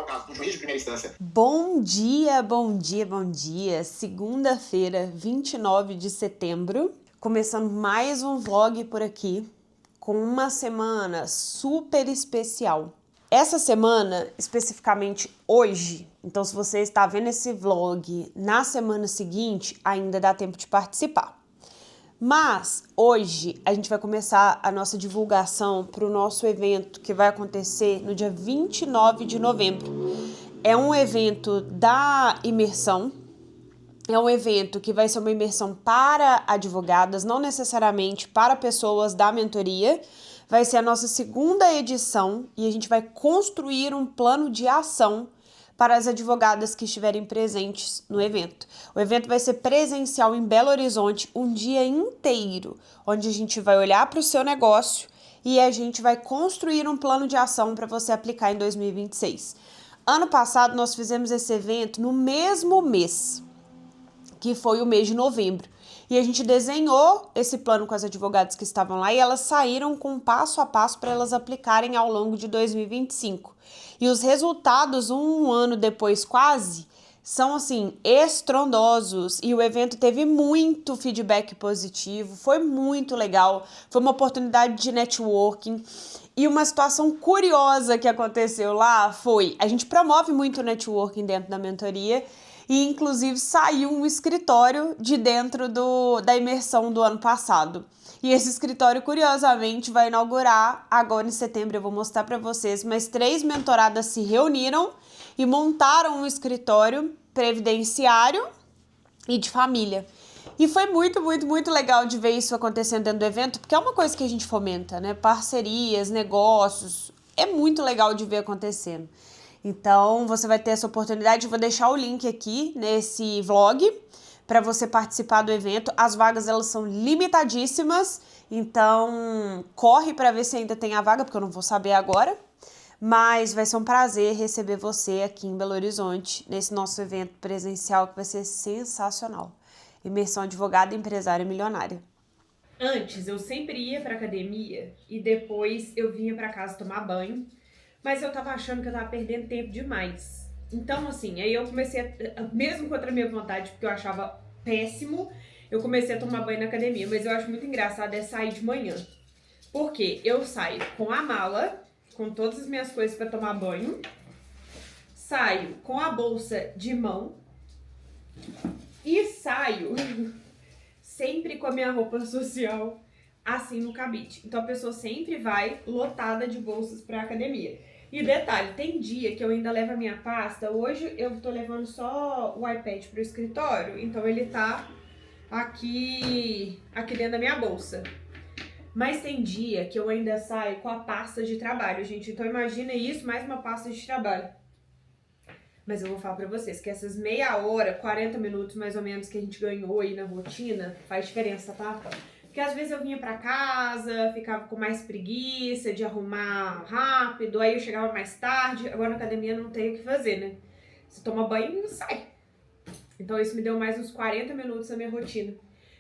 caso do juiz de primeira instância. Bom dia, bom dia, bom dia. Segunda-feira, 29 de setembro. Começando mais um vlog por aqui, com uma semana super especial. Essa semana, especificamente hoje, então se você está vendo esse vlog na semana seguinte, ainda dá tempo de participar. Mas hoje a gente vai começar a nossa divulgação para o nosso evento que vai acontecer no dia 29 de novembro. É um evento da imersão. É um evento que vai ser uma imersão para advogadas, não necessariamente para pessoas da mentoria. Vai ser a nossa segunda edição e a gente vai construir um plano de ação para as advogadas que estiverem presentes no evento. O evento vai ser presencial em Belo Horizonte um dia inteiro, onde a gente vai olhar para o seu negócio e a gente vai construir um plano de ação para você aplicar em 2026. Ano passado nós fizemos esse evento no mesmo mês, que foi o mês de novembro. E a gente desenhou esse plano com as advogadas que estavam lá e elas saíram com um passo a passo para elas aplicarem ao longo de 2025. E os resultados, um ano depois quase, são assim, estrondosos. E o evento teve muito feedback positivo, foi muito legal, foi uma oportunidade de networking. E uma situação curiosa que aconteceu lá foi, a gente promove muito networking dentro da mentoria, e inclusive saiu um escritório de dentro da imersão do ano passado. E esse escritório, curiosamente, vai inaugurar agora em setembro. Eu vou mostrar para vocês, mas 3 mentoradas se reuniram e montaram um escritório previdenciário e de família. E foi muito, muito, muito legal de ver isso acontecendo dentro do evento, porque é uma coisa que a gente fomenta, né? Parcerias, negócios, é muito legal de ver acontecendo. Então, você vai ter essa oportunidade. Eu vou deixar o link aqui nesse vlog para você participar do evento. As vagas, elas são limitadíssimas, então corre para ver se ainda tem a vaga, porque eu não vou saber agora. Mas vai ser um prazer receber você aqui em Belo Horizonte, nesse nosso evento presencial, que vai ser sensacional. Imersão Advogada, Empresária Milionária. Antes, eu sempre ia pra academia e depois eu vinha pra casa tomar banho, mas eu tava achando que eu tava perdendo tempo demais. Então, assim, aí eu comecei, mesmo contra a minha vontade, porque eu achava péssimo, eu comecei a tomar banho na academia. Mas eu acho muito engraçado sair de manhã. Porque eu saio com a mala, com todas as minhas coisas pra tomar banho, saio com a bolsa de mão e saio sempre com a minha roupa social assim no cabide. Então a pessoa sempre vai lotada de bolsas pra academia. E detalhe, tem dia que eu ainda levo a minha pasta. Hoje eu tô levando só o iPad pro escritório, então ele tá aqui dentro da minha bolsa. Mas tem dia que eu ainda saio com a pasta de trabalho, gente. Então imagina isso, mais uma pasta de trabalho. Mas eu vou falar pra vocês que essas meia hora, 40 minutos mais ou menos que a gente ganhou aí na rotina, faz diferença, tá? Porque às vezes eu vinha pra casa, ficava com mais preguiça de arrumar rápido, aí eu chegava mais tarde. Agora na academia não tem o que fazer, né? Você toma banho e sai. Então isso me deu mais uns 40 minutos na minha rotina.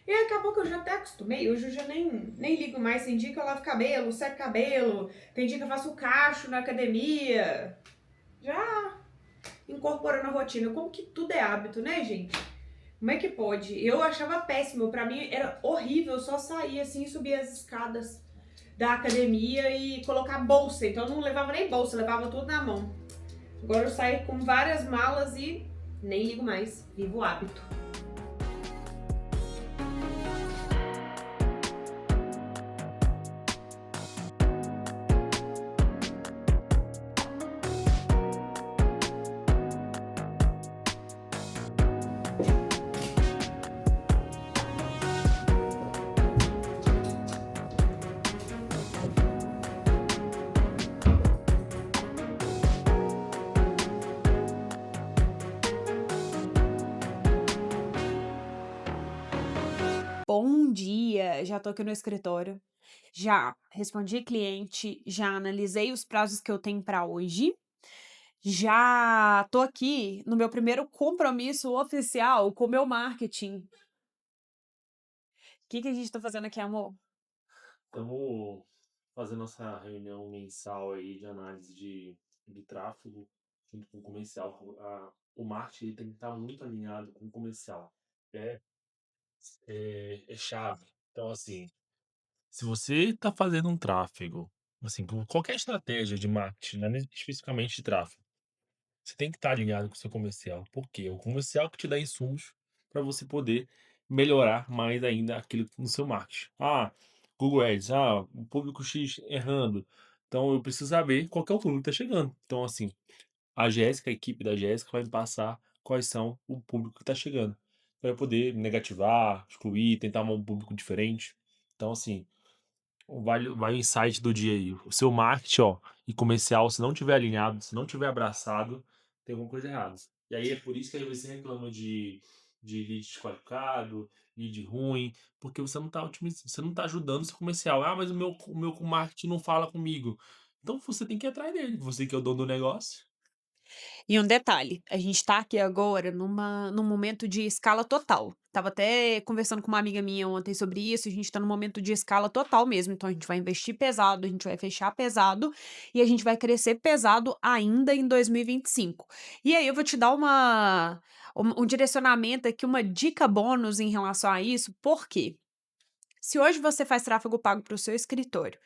E acabou que eu já até acostumei, hoje eu já nem ligo mais. Tem dia que eu lavo cabelo, seco cabelo, tem dia que eu faço cacho na academia. Já incorporando a rotina. Como que tudo é hábito, né, gente? Como é que pode? Eu achava péssimo, pra mim era horrível, eu só sair assim, subir as escadas da academia e colocar bolsa. Então eu não levava nem bolsa, eu levava tudo na mão. Agora eu saio com várias malas e nem ligo mais, vivo o hábito. Bom dia! Já tô aqui no escritório, já respondi cliente, já analisei os prazos que eu tenho para hoje, já tô aqui no meu primeiro compromisso oficial com o meu marketing. O que a gente tá fazendo aqui, amor? Estamos fazendo nossa reunião mensal aí de análise de tráfego junto com o comercial. O marketing ele tem que estar muito alinhado com o comercial. É, é chave. Então, assim, se você está fazendo um tráfego, assim, com qualquer estratégia de marketing, não é nem especificamente de tráfego, você tem que estar alinhado com o seu comercial. Por quê? É o comercial que te dá insumos para você poder melhorar mais ainda aquilo no seu marketing. Google Ads, o público X errando. Então eu preciso saber qual que é o público que está chegando. Então, assim, a equipe da Jéssica vai me passar quais são o público que está chegando. Para eu poder negativar, excluir, tentar um público diferente. Então, assim, vai o insight do dia aí. O seu marketing, ó, e comercial, se não tiver alinhado, se não tiver abraçado, tem alguma coisa errada. E aí é por isso que aí você reclama de lead desqualificado, lead ruim, porque você não tá otimizando, você não tá ajudando o seu comercial. Mas o meu marketing não fala comigo. Então você tem que ir atrás dele, você que é o dono do negócio. E um detalhe, a gente tá aqui agora num momento de escala total. Tava até conversando com uma amiga minha ontem sobre isso, a gente tá num momento de escala total mesmo, então a gente vai investir pesado, a gente vai fechar pesado e a gente vai crescer pesado ainda em 2025. E aí eu vou te dar um direcionamento aqui, uma dica bônus em relação a isso, por quê? Se hoje você faz tráfego pago para o seu escritório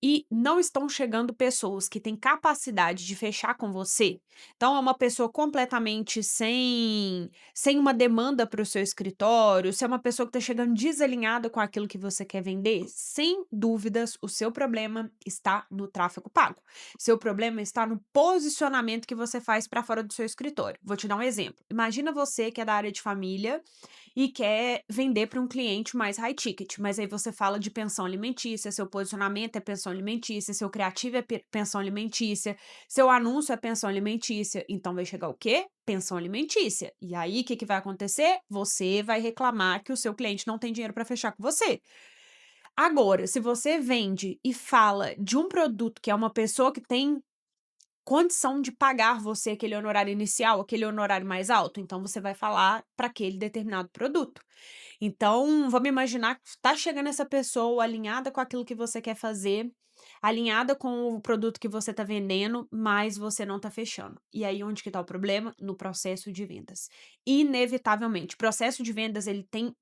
e não estão chegando pessoas que têm capacidade de fechar com você, então é uma pessoa completamente sem uma demanda para o seu escritório, se é uma pessoa que está chegando desalinhada com aquilo que você quer vender, sem dúvidas, o seu problema está no tráfego pago. Seu problema está no posicionamento que você faz para fora do seu escritório. Vou te dar um exemplo. Imagina você que é da área de família e quer vender para um cliente mais high ticket, mas aí você fala de pensão alimentícia, seu posicionamento é pensão alimentícia, seu criativo é pensão alimentícia, seu anúncio é pensão alimentícia, então vai chegar o quê? Pensão alimentícia. E aí o que que vai acontecer? Você vai reclamar que o seu cliente não tem dinheiro para fechar com você. Agora, se você vende e fala de um produto que é uma pessoa que tem condição de pagar você aquele honorário inicial, aquele honorário mais alto, então você vai falar para aquele determinado produto. Então, vamos imaginar que tá chegando essa pessoa alinhada com aquilo que você quer fazer, alinhada com o produto que você tá vendendo, mas você não tá fechando. E aí onde que tá o problema? No processo de vendas. Inevitavelmente, processo de vendas ele tem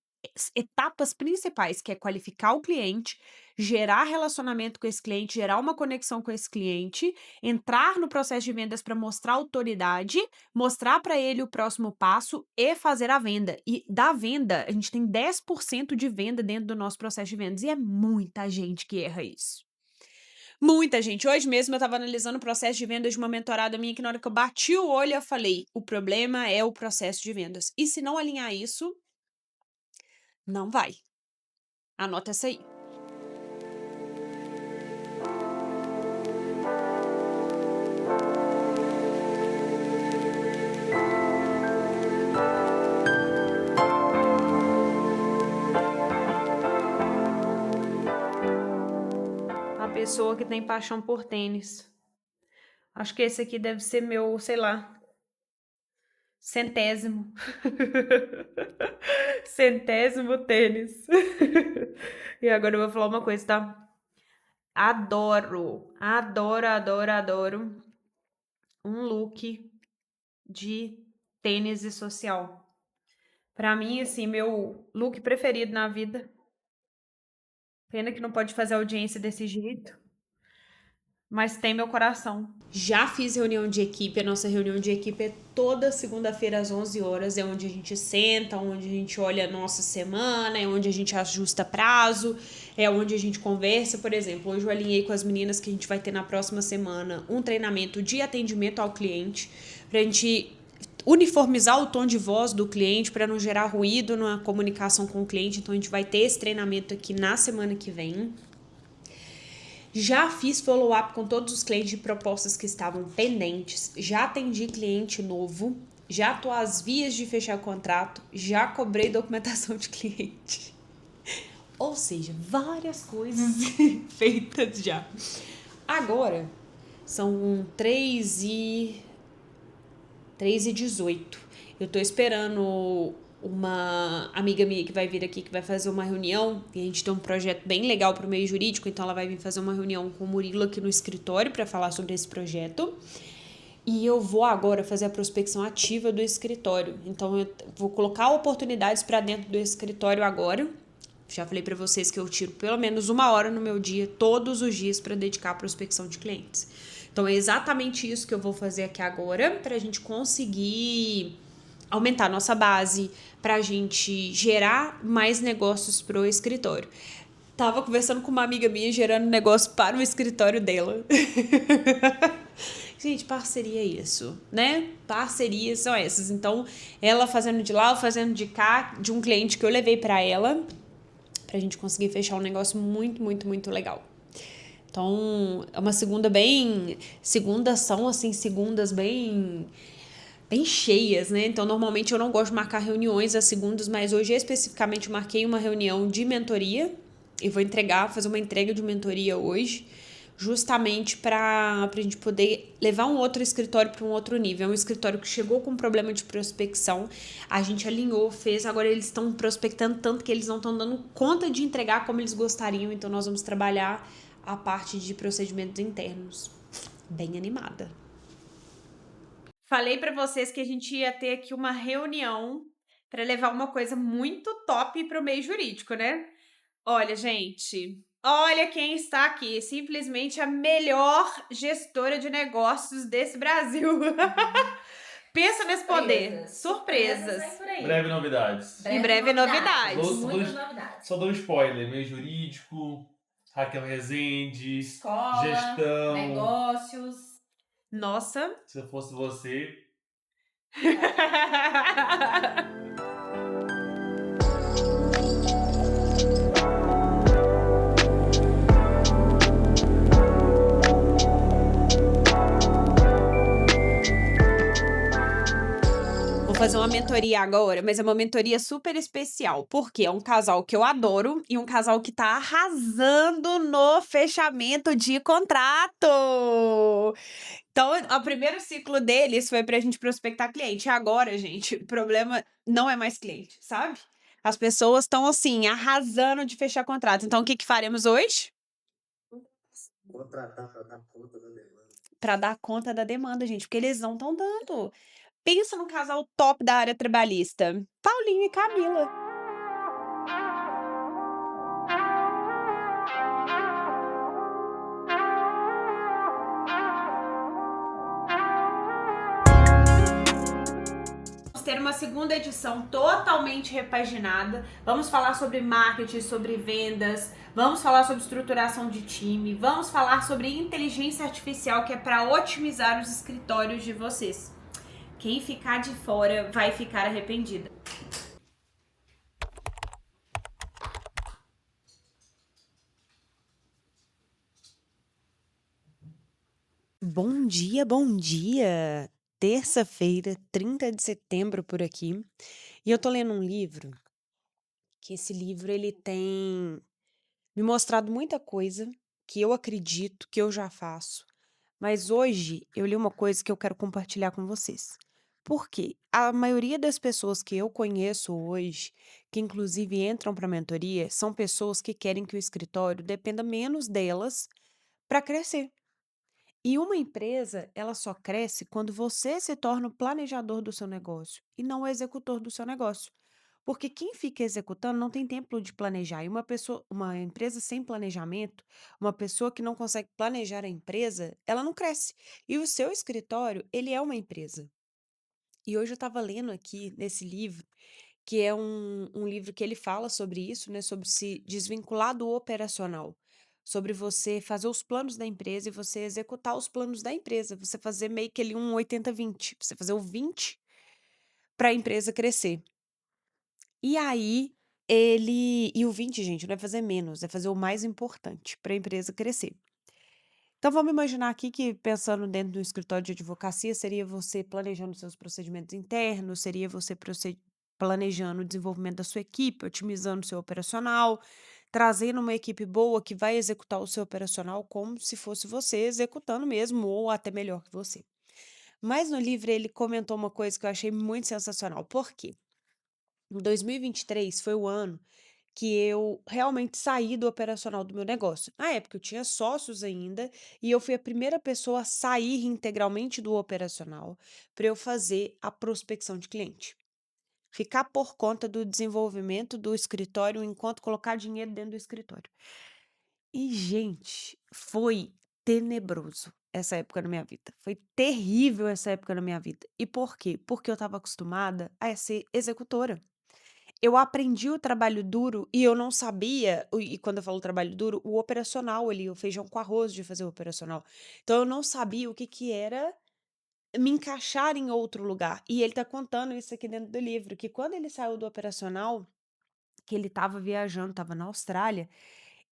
etapas principais, que é qualificar o cliente, gerar relacionamento com esse cliente, gerar uma conexão com esse cliente, entrar no processo de vendas para mostrar autoridade, mostrar para ele o próximo passo e fazer a venda. E da venda, a gente tem 10% de venda dentro do nosso processo de vendas e é muita gente que erra isso. Muita gente. Hoje mesmo eu estava analisando o processo de vendas de uma mentorada minha que na hora que eu bati o olho eu falei, o problema é o processo de vendas. E se não alinhar isso, não vai. Anota essa aí. A pessoa que tem paixão por tênis. Acho que esse aqui deve ser meu, sei lá, centésimo. Centésimo tênis. E agora eu vou falar uma coisa, tá? Adoro, adoro, adoro, adoro um look de tênis e social. Pra mim, assim, meu look preferido na vida. Pena que não pode fazer audiência desse jeito, mas tem meu coração. Já fiz reunião de equipe, a nossa reunião de equipe é toda segunda-feira às 11 horas, é onde a gente senta, onde a gente olha a nossa semana, é onde a gente ajusta prazo, é onde a gente conversa. Por exemplo, hoje eu alinhei com as meninas que a gente vai ter na próxima semana um treinamento de atendimento ao cliente, pra gente uniformizar o tom de voz do cliente para não gerar ruído na comunicação com o cliente. Então a gente vai ter esse treinamento aqui na semana que vem. Já fiz follow-up com todos os clientes de propostas que estavam pendentes, já atendi cliente novo, já tô às vias de fechar contrato, já cobrei documentação de cliente. Ou seja, várias coisas feitas já. Agora, são 3h18. Eu tô esperando uma amiga minha que vai vir aqui, que vai fazer uma reunião, e a gente tem um projeto bem legal pro meio jurídico, então ela vai vir fazer uma reunião com o Murilo aqui no escritório para falar sobre esse projeto. E eu vou agora fazer a prospecção ativa do escritório. Então eu vou colocar oportunidades para dentro do escritório agora. Já falei para vocês que eu tiro pelo menos 1 hora no meu dia, todos os dias, para dedicar à prospecção de clientes. Então é exatamente isso que eu vou fazer aqui agora, para a gente conseguir aumentar a nossa base, para a gente gerar mais negócios para o escritório. Tava conversando com uma amiga minha gerando negócio para o escritório dela. Gente, parceria é isso, né? Parcerias são essas. Então, ela fazendo de lá, eu fazendo de cá, de um cliente que eu levei para ela, pra gente conseguir fechar um negócio muito, muito, muito legal. Então, é uma segunda bem... Segundas são, assim, segundas bem cheias, né? Então, normalmente eu não gosto de marcar reuniões às segundas, mas hoje especificamente eu marquei uma reunião de mentoria e vou fazer uma entrega de mentoria hoje, justamente para a gente poder levar um outro escritório para um outro nível. É um escritório que chegou com um problema de prospecção, a gente alinhou, fez, agora eles estão prospectando tanto que eles não estão dando conta de entregar como eles gostariam, então nós vamos trabalhar a parte de procedimentos internos. Bem animada. Falei pra vocês que a gente ia ter aqui uma reunião pra levar uma coisa muito top pro meio jurídico, né? Olha, gente, olha quem está aqui, simplesmente a melhor gestora de negócios desse Brasil. Pensa nesse poder. Surpresas. Sai por aí. Breve novidades. Em breve novidades. Muitas novidades. Só dou um spoiler. Meio jurídico, Raquel Rezende, Escola, gestão. negócios. Nossa. Se eu fosse você... Vou fazer uma mentoria agora, mas é uma mentoria super especial, porque é um casal que eu adoro e um casal que tá arrasando no fechamento de contrato. Então, o primeiro ciclo deles foi pra gente prospectar cliente. Agora, gente, o problema não é mais cliente, sabe? As pessoas estão, assim, arrasando de fechar contrato. Então, o que faremos hoje? Contratar para dar conta da demanda. Pra dar conta da demanda, gente, porque eles não estão dando. Pensa num casal top da área trabalhista. Paulinho e Camila. Vamos ter uma segunda edição totalmente repaginada. Vamos falar sobre marketing, sobre vendas, vamos falar sobre estruturação de time, vamos falar sobre inteligência artificial, que é para otimizar os escritórios de vocês. Quem ficar de fora vai ficar arrependida. Bom dia, bom dia! Terça-feira, 30 de setembro por aqui. E eu tô lendo um livro, que esse livro ele tem me mostrado muita coisa que eu acredito, que eu já faço. Mas hoje eu li uma coisa que eu quero compartilhar com vocês. Por quê? A maioria das pessoas que eu conheço hoje, que inclusive entram para a mentoria, são pessoas que querem que o escritório dependa menos delas para crescer. E uma empresa, ela só cresce quando você se torna o planejador do seu negócio e não o executor do seu negócio. Porque quem fica executando não tem tempo de planejar. E uma empresa sem planejamento, uma pessoa que não consegue planejar a empresa, ela não cresce. E o seu escritório, ele é uma empresa. E hoje eu estava lendo aqui nesse livro, que é um livro que ele fala sobre isso, né? Sobre se desvincular do operacional. Sobre você fazer os planos da empresa e você executar os planos da empresa. Você fazer meio que ali um 80-20. Você fazer o 20 para a empresa crescer. E aí, e o 20, gente, não é fazer menos, é fazer o mais importante para a empresa crescer. Então, vamos imaginar aqui que, pensando dentro do escritório de advocacia, seria você planejando seus procedimentos internos, seria você planejando o desenvolvimento da sua equipe, otimizando o seu operacional, trazendo uma equipe boa que vai executar o seu operacional como se fosse você executando mesmo, ou até melhor que você. Mas no livro ele comentou uma coisa que eu achei muito sensacional. Por quê? Em 2023 foi o ano que eu realmente saí do operacional do meu negócio. Na época eu tinha sócios ainda e eu fui a primeira pessoa a sair integralmente do operacional para eu fazer a prospecção de cliente. Ficar por conta do desenvolvimento do escritório enquanto colocar dinheiro dentro do escritório. E, gente, foi tenebroso essa época na minha vida. Foi terrível essa época na minha vida. E por quê? Porque eu estava acostumada a ser executora. Eu aprendi o trabalho duro e eu não sabia, e quando eu falo trabalho duro, o operacional ali, o feijão com arroz de fazer o operacional. Então eu não sabia o que que era me encaixar em outro lugar. E ele tá contando isso aqui dentro do livro, que quando ele saiu do operacional, que ele estava viajando, estava na Austrália,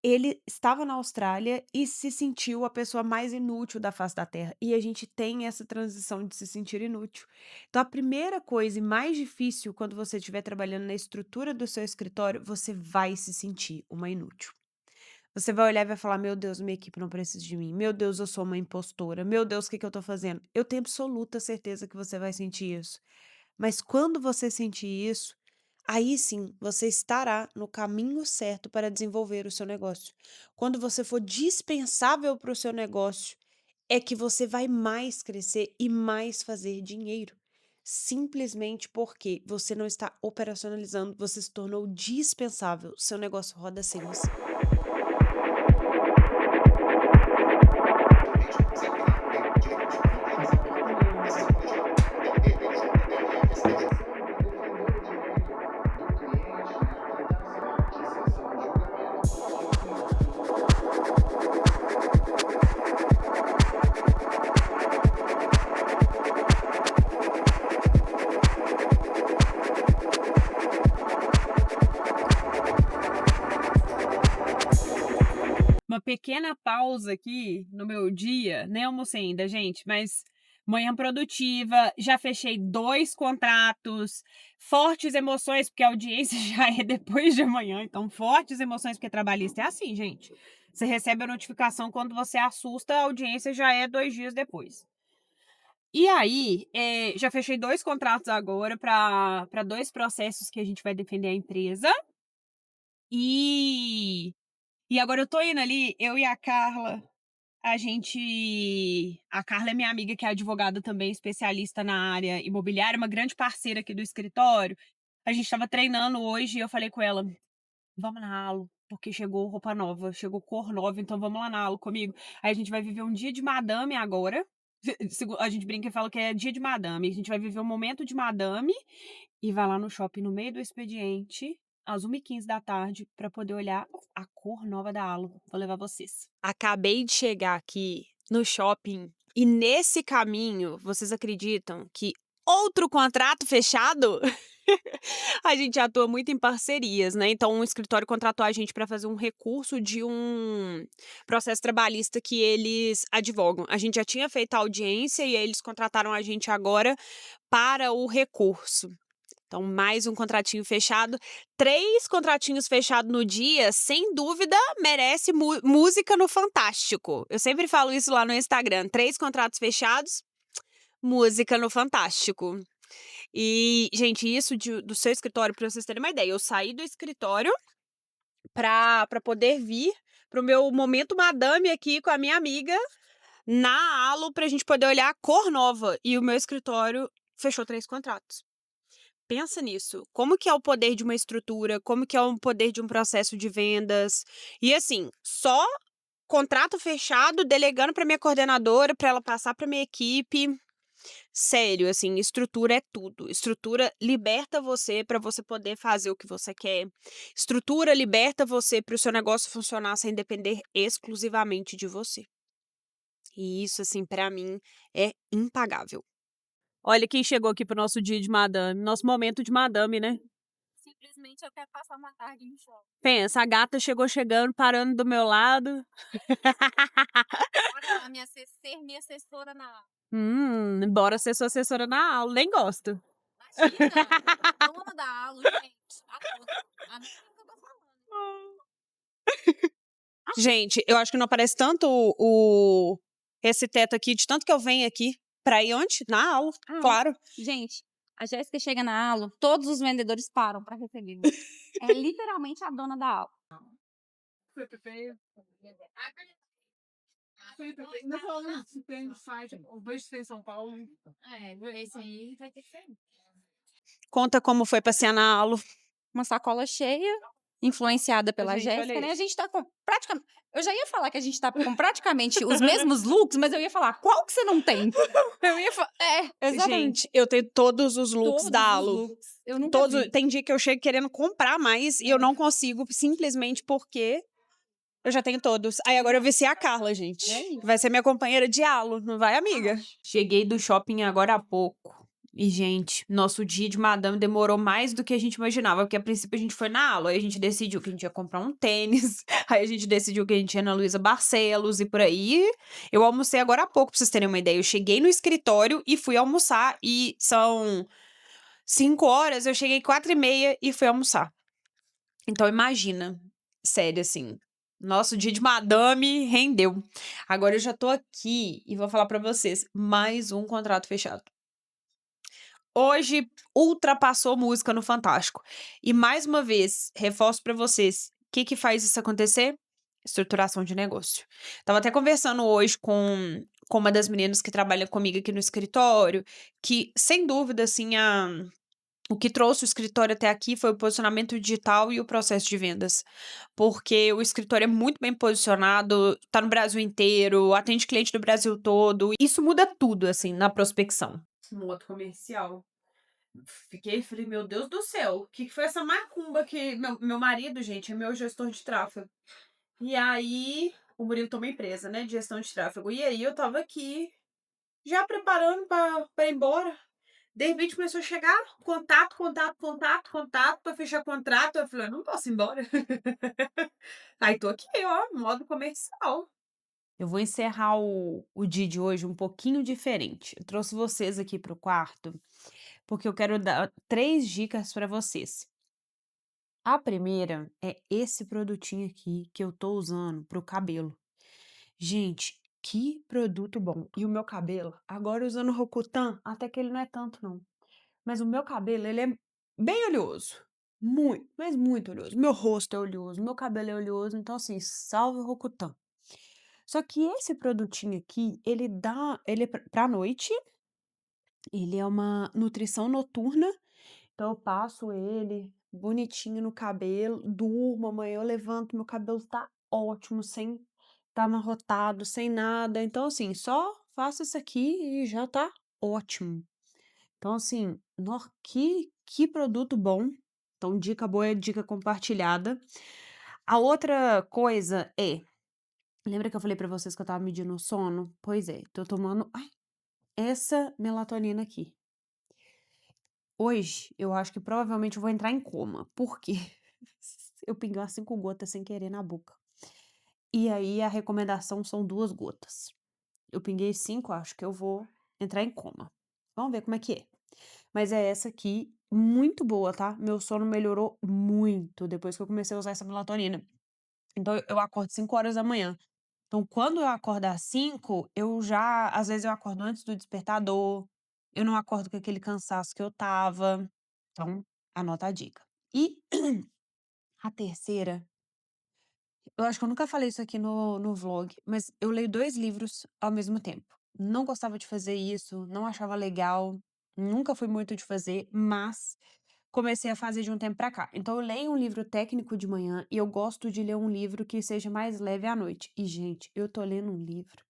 ele estava na Austrália e se sentiu a pessoa mais inútil da face da Terra. E a gente tem essa transição de se sentir inútil. Então, a primeira coisa e mais difícil quando você estiver trabalhando na estrutura do seu escritório, você vai se sentir uma inútil. Você vai olhar e vai falar: Meu Deus, minha equipe não precisa de mim. Meu Deus, eu sou uma impostora. Meu Deus, o que que eu tô fazendo? Eu tenho absoluta certeza que você vai sentir isso. Mas quando você sentir isso, aí sim você estará no caminho certo para desenvolver o seu negócio. Quando você for dispensável para o seu negócio, é que você vai mais crescer e mais fazer dinheiro. Simplesmente porque você não está operacionalizando, você se tornou dispensável. Seu negócio roda sem você. Uma pequena pausa aqui no meu dia, nem almocei ainda, gente, mas manhã produtiva, já fechei 2 contratos, fortes emoções, porque a audiência já é depois de amanhã, então fortes emoções, porque trabalhista é assim, gente. Você recebe a notificação quando você assusta, a audiência já é 2 dias depois. E aí, já fechei 2 contratos agora para 2 processos que a gente vai defender a empresa. E agora eu tô indo ali, eu e a Carla, a Carla é minha amiga que é advogada também, especialista na área imobiliária, uma grande parceira aqui do escritório. A gente estava treinando hoje e eu falei com ela: "Vamos na Alo, porque chegou roupa nova, chegou cor nova, então vamos lá na Alo comigo". Aí a gente vai viver um dia de madame agora. A gente brinca e fala que é dia de madame. A gente vai viver um momento de madame e vai lá no shopping no meio do expediente, às 1h15 da tarde, para poder olhar a cor nova da Alo. Vou levar vocês. Acabei de chegar aqui no shopping e nesse caminho, vocês acreditam que outro contrato fechado? A gente atua muito em parcerias, né? Então, um escritório contratou a gente para fazer um recurso de um processo trabalhista que eles advogam. A gente já tinha feito a audiência e aí eles contrataram a gente agora para o recurso. Então, mais um contratinho fechado. 3 contratinhos fechados no dia, sem dúvida, merece música no Fantástico. Eu sempre falo isso lá no Instagram. 3 contratos fechados, música no Fantástico. E, gente, isso do seu escritório, para vocês terem uma ideia, eu saí do escritório para poder vir pro meu momento madame aqui com a minha amiga na Alo pra gente poder olhar a cor nova. E o meu escritório fechou 3 contratos. Pensa nisso. Como que é o poder de uma estrutura? Como que é o poder de um processo de vendas? E assim, só contrato fechado, delegando para minha coordenadora, para ela passar para minha equipe. Sério, assim, estrutura é tudo. Estrutura liberta você para você poder fazer o que você quer. Estrutura liberta você para o seu negócio funcionar sem depender exclusivamente de você. E isso, assim, para mim é impagável. Olha quem chegou aqui pro nosso dia de madame, nosso momento de madame, né? Simplesmente eu quero passar uma tarde em shopping. Pensa, a gata chegou chegando, parando do meu lado. Bora lá, ser minha assessora na aula. Bora ser sua assessora na aula, nem gosto. Imagina, dona da aula, gente. A nem o que eu tô falando. Gente, eu acho que não aparece tanto esse teto aqui, de tanto que eu venho aqui pra ir onde? Na aula, claro. Gente, A Jéssica chega na Alo, todos os vendedores param pra recebê-la. É literalmente a dona da Alo. Ainda falando se tem site, o vejo se tem em São Paulo. Esse aí vai ter que ser. Conta como foi passear na Alo. Uma sacola cheia, influenciada pela Gente, olha Jéssica, né? A isso. gente tá com praticamente. Eu já ia falar que a gente tá com praticamente os mesmos looks, mas eu ia falar, qual que você não tem? Eu ia falar. Exatamente. Gente, eu tenho todos os looks Todos da os Alo. looks. Eu nunca vi. Tem dia que eu chego querendo comprar mais e eu não consigo, simplesmente porque eu já tenho todos. Aí agora eu vesti a Carla, gente. É isso. Vai ser minha companheira de Alo, não vai, amiga? Cheguei do shopping agora há pouco. E, gente, nosso dia de madame demorou mais do que a gente imaginava, porque a princípio a gente foi na Alo, aí a gente decidiu que a gente ia comprar um tênis, aí a gente decidiu que a gente ia na Luísa Barcelos e por aí. Eu almocei agora há pouco, pra vocês terem uma ideia. Eu cheguei no escritório e fui almoçar, e são 5 horas, eu cheguei 4h30 e fui almoçar. Então, imagina, sério, assim, nosso dia de madame rendeu. Agora eu já tô aqui e vou falar pra vocês, mais um contrato fechado. Hoje ultrapassou música no Fantástico. E mais uma vez, reforço pra vocês, o que que faz isso acontecer? Estruturação de negócio. Tava até conversando hoje com uma das meninas que trabalha comigo aqui no escritório, que sem dúvida, assim, o que trouxe o escritório até aqui foi o posicionamento digital e o processo de vendas. Porque o escritório é muito bem posicionado, tá no Brasil inteiro, atende cliente do Brasil todo. Isso muda tudo, assim, na prospecção. Um outro comercial. Falei, meu Deus do céu, o que foi essa macumba que. Meu marido, gente, é meu gestor de tráfego. E aí, o Murilo tomou empresa, né, de gestão de tráfego. E aí, eu tava aqui, já preparando pra ir embora. De repente começou a chegar contato pra fechar contrato. Eu falei, não posso ir embora. Aí tô aqui, ó, modo comercial. Eu vou encerrar o dia de hoje um pouquinho diferente. Eu trouxe vocês aqui pro quarto, porque eu quero dar 3 dicas pra vocês. A primeira é esse produtinho aqui que eu tô usando pro cabelo. Gente, que produto bom. E o meu cabelo, agora usando o Rokutan, até que ele não é tanto não. Mas o meu cabelo, ele é bem oleoso. Muito, mas muito oleoso. Meu rosto é oleoso, meu cabelo é oleoso, então assim, salve o Rokutan. Só que esse produtinho aqui, ele é pra noite, ele é uma nutrição noturna, então eu passo ele bonitinho no cabelo, durmo, amanhã eu levanto, meu cabelo tá ótimo, sem tá amarrotado, sem nada. Então assim, só faço isso aqui e já tá ótimo. Então, assim, que produto bom. Então, dica boa é dica compartilhada. A outra coisa é, lembra que eu falei pra vocês que eu tava medindo o sono? Pois é, tô tomando essa melatonina aqui. Hoje, eu acho que provavelmente eu vou entrar em coma, porque eu pinguei umas 5 gotas sem querer na boca. E aí, a recomendação são 2 gotas. Eu pinguei 5, acho que eu vou entrar em coma. Vamos ver como é que é. Mas é essa aqui, muito boa, tá? Meu sono melhorou muito depois que eu comecei a usar essa melatonina. Então eu acordo 5 horas da manhã. Então quando eu acordo às 5, às vezes eu acordo antes do despertador, eu não acordo com aquele cansaço que eu tava. Então, anota a dica. E a terceira, eu acho que eu nunca falei isso aqui no vlog, mas eu leio 2 livros ao mesmo tempo. Não gostava de fazer isso, não achava legal, nunca fui muito de fazer, mas comecei a fazer de um tempo pra cá. Então eu leio um livro técnico de manhã e eu gosto de ler um livro que seja mais leve à noite. E, gente, eu tô lendo um livro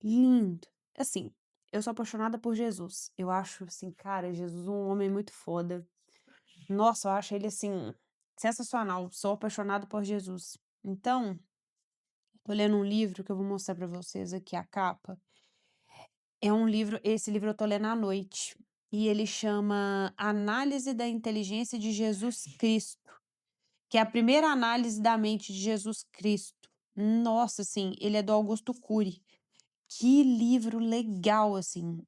lindo. Assim, eu sou apaixonada por Jesus. Eu acho, assim, cara, Jesus um homem muito foda. Nossa, eu acho ele, assim, sensacional. Sou apaixonada por Jesus. Então, tô lendo um livro que eu vou mostrar pra vocês aqui, a capa. É um livro, esse livro eu tô lendo à noite. E ele chama Análise da Inteligência de Jesus Cristo, que é a primeira análise da mente de Jesus Cristo. Nossa, assim, ele é do Augusto Cury. Que livro legal, assim.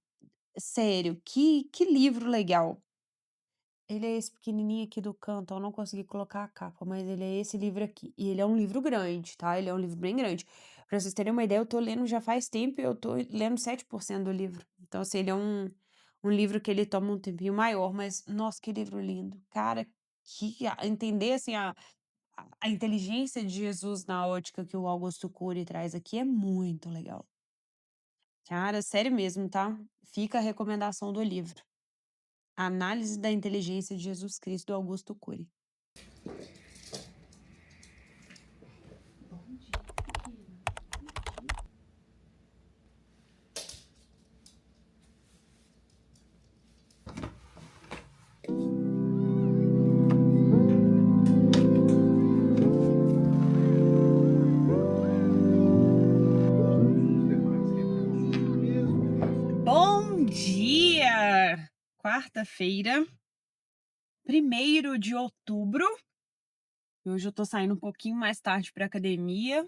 Sério, que livro legal. Ele é esse pequenininho aqui do canto, eu não consegui colocar a capa, mas ele é esse livro aqui. E ele é um livro grande, tá? Ele é um livro bem grande. Pra vocês terem uma ideia, eu tô lendo já faz tempo e eu tô lendo 7% do livro. Então, assim, ele é um um livro que ele toma um tempinho maior, mas nossa, que livro lindo. Cara, entender assim a inteligência de Jesus na ótica que o Augusto Cury traz aqui é muito legal. Cara, sério mesmo, tá? Fica a recomendação do livro. Análise da inteligência de Jesus Cristo, do Augusto Cury. Bom dia! Quarta-feira, 1º de outubro. Hoje eu tô saindo um pouquinho mais tarde pra academia.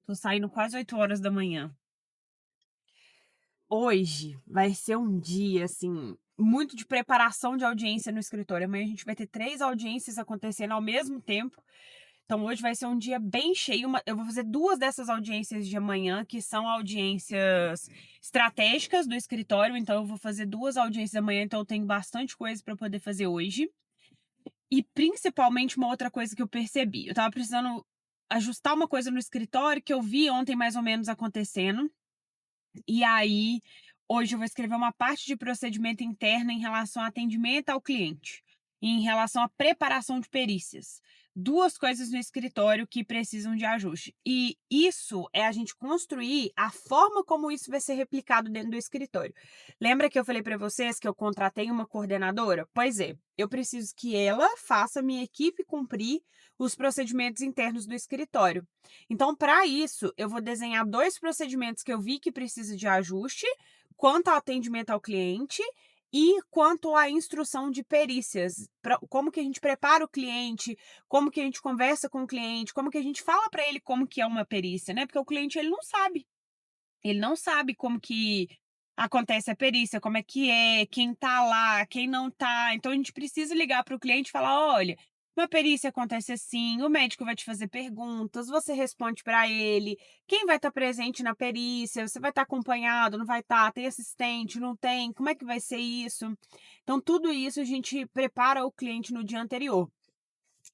Tô saindo quase 8 horas da manhã. Hoje vai ser um dia, assim, muito de preparação de audiência no escritório. Amanhã a gente vai ter 3 audiências acontecendo ao mesmo tempo. Então hoje vai ser um dia bem cheio. Eu vou fazer 2 dessas audiências de amanhã, que são audiências estratégicas do escritório. Então eu vou fazer 2 audiências amanhã, então eu tenho bastante coisa para poder fazer hoje. E principalmente uma outra coisa que eu percebi. Eu tava precisando ajustar uma coisa no escritório que eu vi ontem mais ou menos acontecendo. E aí, hoje eu vou escrever uma parte de procedimento interno em relação ao atendimento ao cliente e em relação à preparação de perícias. 2 coisas no escritório que precisam de ajuste. E isso é a gente construir a forma como isso vai ser replicado dentro do escritório. Lembra que eu falei para vocês que eu contratei uma coordenadora? Pois é, eu preciso que ela faça minha equipe cumprir os procedimentos internos do escritório. Então, para isso, eu vou desenhar 2 procedimentos que eu vi que precisa de ajuste, quanto ao atendimento ao cliente e quanto à instrução de perícias. Como que a gente prepara o cliente, como que a gente conversa com o cliente, como que a gente fala para ele como que é uma perícia, né? Porque o cliente, ele não sabe. Ele não sabe como que acontece a perícia, como é que é, quem tá lá, quem não tá. Então, a gente precisa ligar para o cliente e falar: olha, uma perícia acontece assim, o médico vai te fazer perguntas, você responde para ele, quem vai estar presente na perícia, você vai estar acompanhado, não vai estar, tem assistente, não tem, como é que vai ser isso? Então, tudo isso a gente prepara o cliente no dia anterior.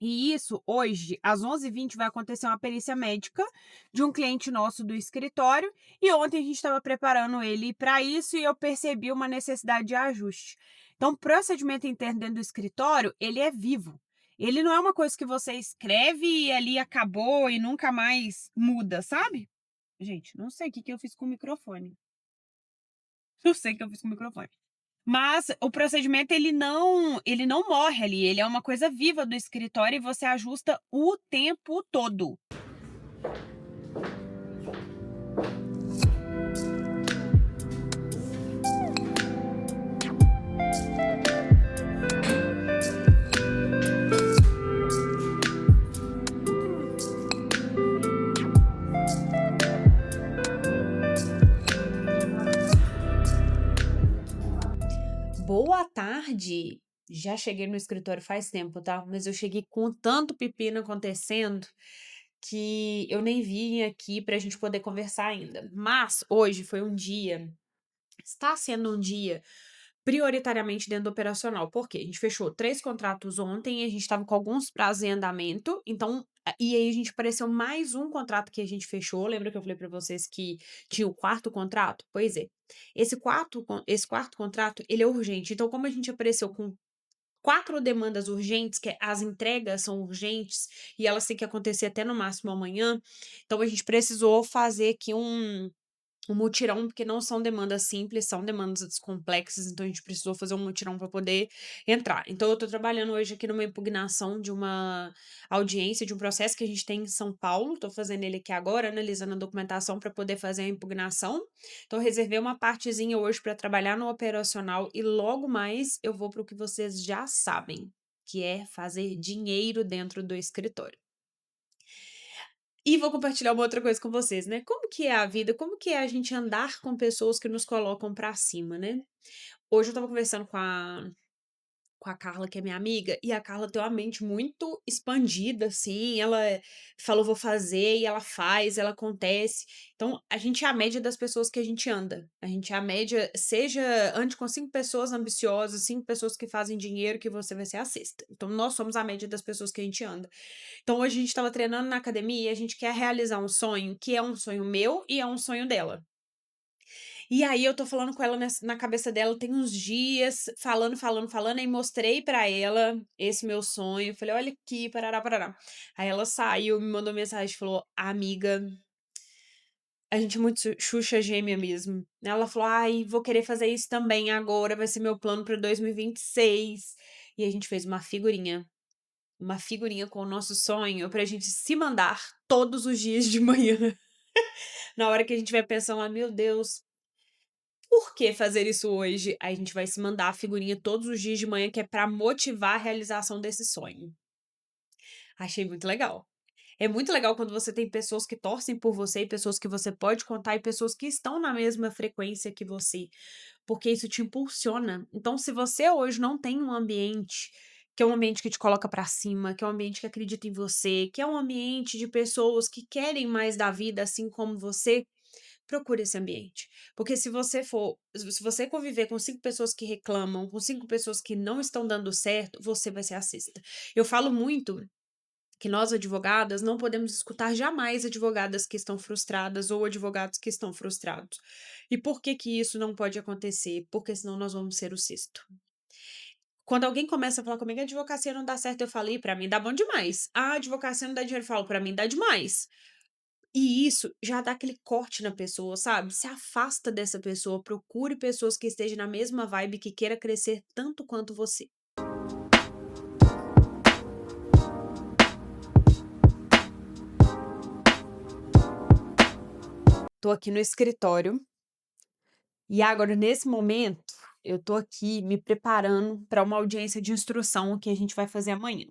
E isso, hoje, às 11h20, vai acontecer uma perícia médica de um cliente nosso do escritório. E ontem a gente estava preparando ele para isso e eu percebi uma necessidade de ajuste. Então, o procedimento interno dentro do escritório, ele é vivo. Ele não é uma coisa que você escreve e ali acabou e nunca mais muda, sabe? Gente, não sei o que eu fiz com o microfone. Não sei o que eu fiz com o microfone. Mas o procedimento ele não morre ali, ele é uma coisa viva do escritório e você ajusta o tempo todo. Boa tarde! Já cheguei no escritório faz tempo, tá? Mas eu cheguei com tanto pepino acontecendo que eu nem vim aqui pra gente poder conversar ainda. Mas hoje foi um dia, está sendo um dia prioritariamente dentro do operacional. Por quê? A gente fechou 3 contratos ontem e a gente estava com alguns prazos em andamento, então. E aí a gente apareceu mais um contrato que a gente fechou. Lembra que eu falei pra vocês que tinha o 4º contrato? Pois é. Esse quarto contrato, ele é urgente. Então, como a gente apareceu com 4 demandas urgentes, que as entregas são urgentes e elas têm que acontecer até no máximo amanhã, então a gente precisou fazer aqui um mutirão, porque não são demandas simples, são demandas complexas, então a gente precisou fazer um mutirão para poder entrar. Então eu tô trabalhando hoje aqui numa impugnação de uma audiência, de um processo que a gente tem em São Paulo, tô fazendo ele aqui agora, analisando a documentação para poder fazer a impugnação. Então eu reservei uma partezinha hoje para trabalhar no operacional e logo mais eu vou para o que vocês já sabem, que é fazer dinheiro dentro do escritório. E vou compartilhar uma outra coisa com vocês, né? Como que é a vida? Como que é a gente andar com pessoas que nos colocam pra cima, né? Hoje eu tava conversando com a com a Carla, que é minha amiga, e a Carla tem uma mente muito expandida, assim, ela falou: "Vou fazer", e ela faz, ela acontece. Então, a gente é a média das pessoas que a gente anda. A gente é a média, seja ande com 5 pessoas ambiciosas, 5 pessoas que fazem dinheiro, que você vai ser a sexta. Então, nós somos a média das pessoas que a gente anda. Então, hoje a gente estava treinando na academia e a gente quer realizar um sonho, que é um sonho meu e é um sonho dela. E aí eu tô falando com ela na cabeça dela tem uns dias, falando, falando, falando, aí mostrei pra ela esse meu sonho, falei: "Olha aqui, parará, parará". Aí ela saiu, me mandou mensagem, falou: "Amiga, a gente é muito Xuxa gêmea mesmo". Ela falou: "Ai, vou querer fazer isso também agora, vai ser meu plano pra 2026". E a gente fez uma figurinha com o nosso sonho pra gente se mandar todos os dias de manhã. Na hora que a gente vai pensando lá: "Meu Deus, por que fazer isso hoje?". Aí a gente vai se mandar a figurinha todos os dias de manhã, que é pra motivar a realização desse sonho. Achei muito legal. É muito legal quando você tem pessoas que torcem por você, e pessoas que você pode contar, e pessoas que estão na mesma frequência que você, porque isso te impulsiona. Então, se você hoje não tem um ambiente, que é um ambiente que te coloca pra cima, que é um ambiente que acredita em você, que é um ambiente de pessoas que querem mais da vida, assim como você, procure esse ambiente. Porque se você conviver com 5 pessoas que reclamam, com 5 pessoas que não estão dando certo, você vai ser a sexta. Eu falo muito que nós advogadas não podemos escutar jamais advogadas que estão frustradas ou advogados que estão frustrados. E por que que isso não pode acontecer? Porque senão nós vamos ser o sexto. Quando alguém começa a falar comigo: "A advocacia não dá certo", eu falo: "Ih, pra mim dá bom demais". "Ah, a advocacia não dá dinheiro", eu falo: "Pra mim dá demais". E isso já dá aquele corte na pessoa, sabe? Se afasta dessa pessoa, procure pessoas que estejam na mesma vibe, que queira crescer tanto quanto você. Tô aqui no escritório e agora, nesse momento, eu tô aqui me preparando para uma audiência de instrução que a gente vai fazer amanhã.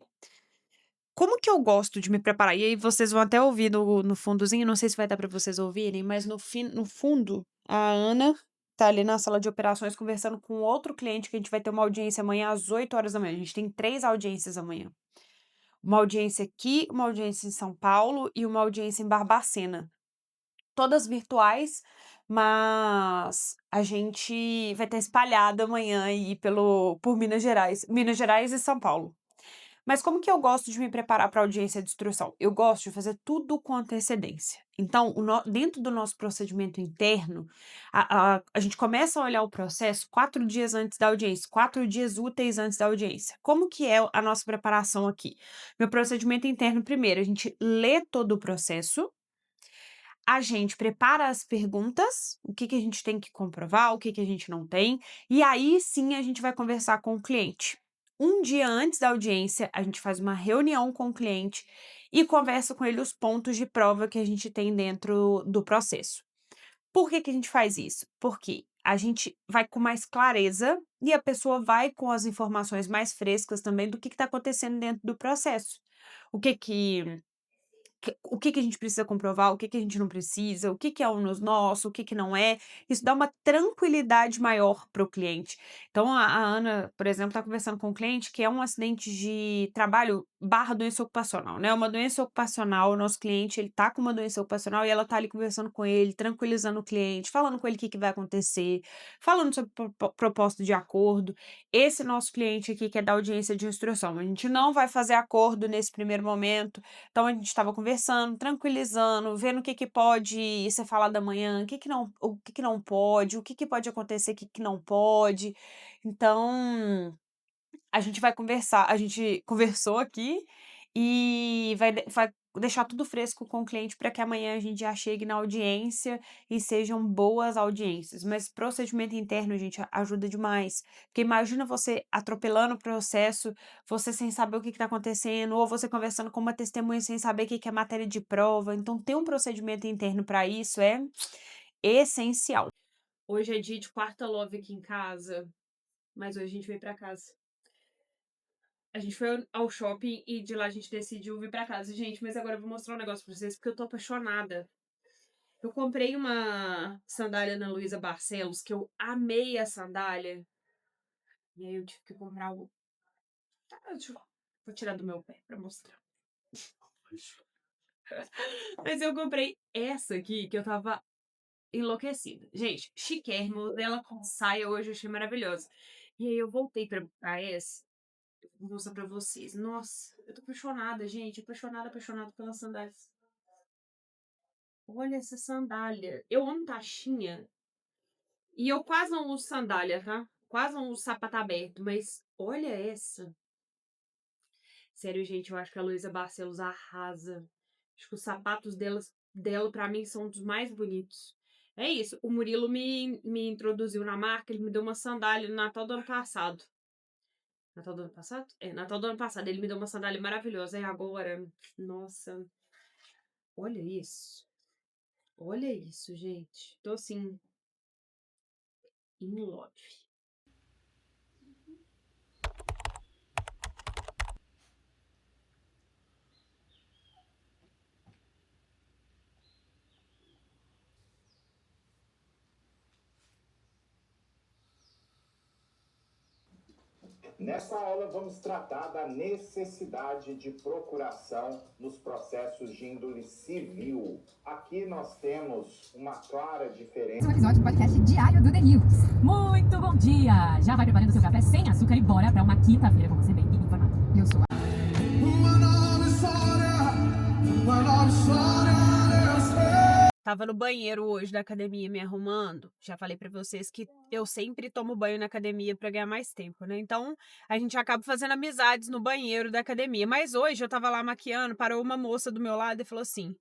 Como que eu gosto de me preparar? E aí vocês vão até ouvir no fundozinho, não sei se vai dar para vocês ouvirem, mas no fundo, a Ana tá ali na sala de operações conversando com outro cliente, que a gente vai ter uma audiência amanhã às 8 horas da manhã. A gente tem 3 audiências amanhã. Uma audiência aqui, uma audiência em São Paulo e uma audiência em Barbacena. Todas virtuais, mas a gente vai estar espalhada amanhã aí por Minas Gerais e São Paulo. Mas como que eu gosto de me preparar para a audiência de instrução? Eu gosto de fazer tudo com antecedência. Então, dentro do nosso procedimento interno, a gente começa a olhar o processo 4 dias antes da audiência, 4 dias úteis antes da audiência. Como que é a nossa preparação aqui? Meu procedimento interno, primeiro, a gente lê todo o processo, a gente prepara as perguntas, o que que a gente tem que comprovar, o que que a gente não tem, e aí sim a gente vai conversar com o cliente. Um dia antes da audiência, a gente faz uma reunião com o cliente e conversa com ele os pontos de prova que a gente tem dentro do processo. Por que que a gente faz isso? Porque a gente vai com mais clareza e a pessoa vai com as informações mais frescas também do que está acontecendo dentro do processo. O que que o que que a gente precisa comprovar, o que que a gente não precisa, o que que é ônus nosso, o que que não é. Isso dá uma tranquilidade maior para o cliente. Então a Ana, por exemplo, está conversando com um cliente que é um acidente de trabalho barra doença ocupacional, né, uma doença ocupacional, o nosso cliente, ele tá com uma doença ocupacional e ela tá ali conversando com ele, tranquilizando o cliente, falando com ele o que que vai acontecer, falando sobre proposta de acordo. Esse nosso cliente aqui que é da audiência de instrução, a gente não vai fazer acordo nesse primeiro momento, então a gente estava conversando, tranquilizando, vendo o que que pode ser falado amanhã, o que que não pode, o que que pode acontecer, o que que não pode. Então, a gente vai conversar, a gente conversou aqui e vai deixar tudo fresco com o cliente para que amanhã a gente já chegue na audiência e sejam boas audiências. Mas procedimento interno, gente, ajuda demais. Porque imagina você atropelando o processo, você sem saber o que está acontecendo, ou você conversando com uma testemunha sem saber o que que é matéria de prova. Então, ter um procedimento interno para isso é essencial. Hoje é dia de quarta love aqui em casa, mas hoje a gente veio para casa. A gente foi ao shopping e de lá a gente decidiu vir pra casa. Gente, mas agora eu vou mostrar um negócio pra vocês, porque eu tô apaixonada. Eu comprei uma sandália na Luísa Barcelos, que eu amei a sandália. E aí eu tive que comprar Vou tirar do meu pé pra mostrar. Mas eu comprei essa aqui que eu tava enlouquecida. Gente, chiquérrimo, dela com saia hoje eu achei maravilhosa. E aí eu voltei pra essa. Vou mostrar pra vocês. Nossa, eu tô apaixonada, gente. Apaixonada pelas sandálias. Olha essa sandália. Eu amo taxinha. E eu quase não uso sandália, tá? Quase não uso sapato aberto. Mas olha essa. Sério, gente, eu acho que a Luísa Barcelos arrasa. Acho que os sapatos dela pra mim, são dos mais bonitos. É isso. O Murilo me introduziu na marca. Ele me deu uma sandália no Natal do ano passado. Natal do ano passado? É, Natal do ano passado. Ele me deu uma sandália maravilhosa. E agora, nossa, olha isso. Olha isso, gente. Tô assim, in love. Nesta aula, vamos tratar da necessidade de procuração nos processos de índole civil. Aqui nós temos uma clara diferença. Um episódio do podcast diário do The News. Muito bom dia! Já vai preparando seu café sem açúcar e bora para uma quinta-feira com você bem informado. Eu sou a... Tava no banheiro hoje da academia me arrumando. Já falei pra vocês que eu sempre tomo banho na academia pra ganhar mais tempo, né? Então, a gente acaba fazendo amizades no banheiro da academia. Mas hoje eu tava lá maquiando, parou uma moça do meu lado e falou assim: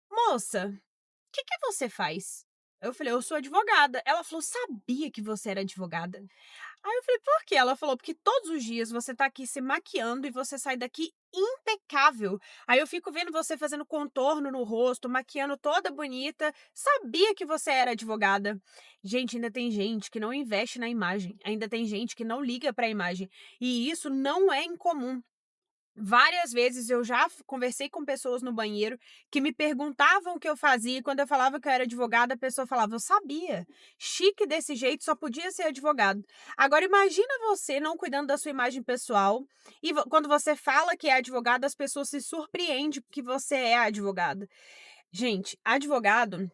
Moça, o que você faz? Eu falei: Eu sou advogada. Ela falou: Sabia que você era advogada? Aí eu falei: Por quê? Ela falou: Porque todos os dias você tá aqui se maquiando e você sai daqui impecável. Aí eu fico vendo você fazendo contorno no rosto, maquiando toda bonita. Sabia que você era advogada. Gente, ainda tem gente que não investe na imagem. Ainda tem gente que não liga pra imagem. E isso não é incomum. Várias vezes eu já conversei com pessoas no banheiro que me perguntavam o que eu fazia e quando eu falava que eu era advogada, a pessoa falava: Eu sabia. Chique desse jeito, só podia ser advogado. Agora imagina você não cuidando da sua imagem pessoal e quando você fala que é advogada, as pessoas se surpreendem que você é advogada. Gente, advogado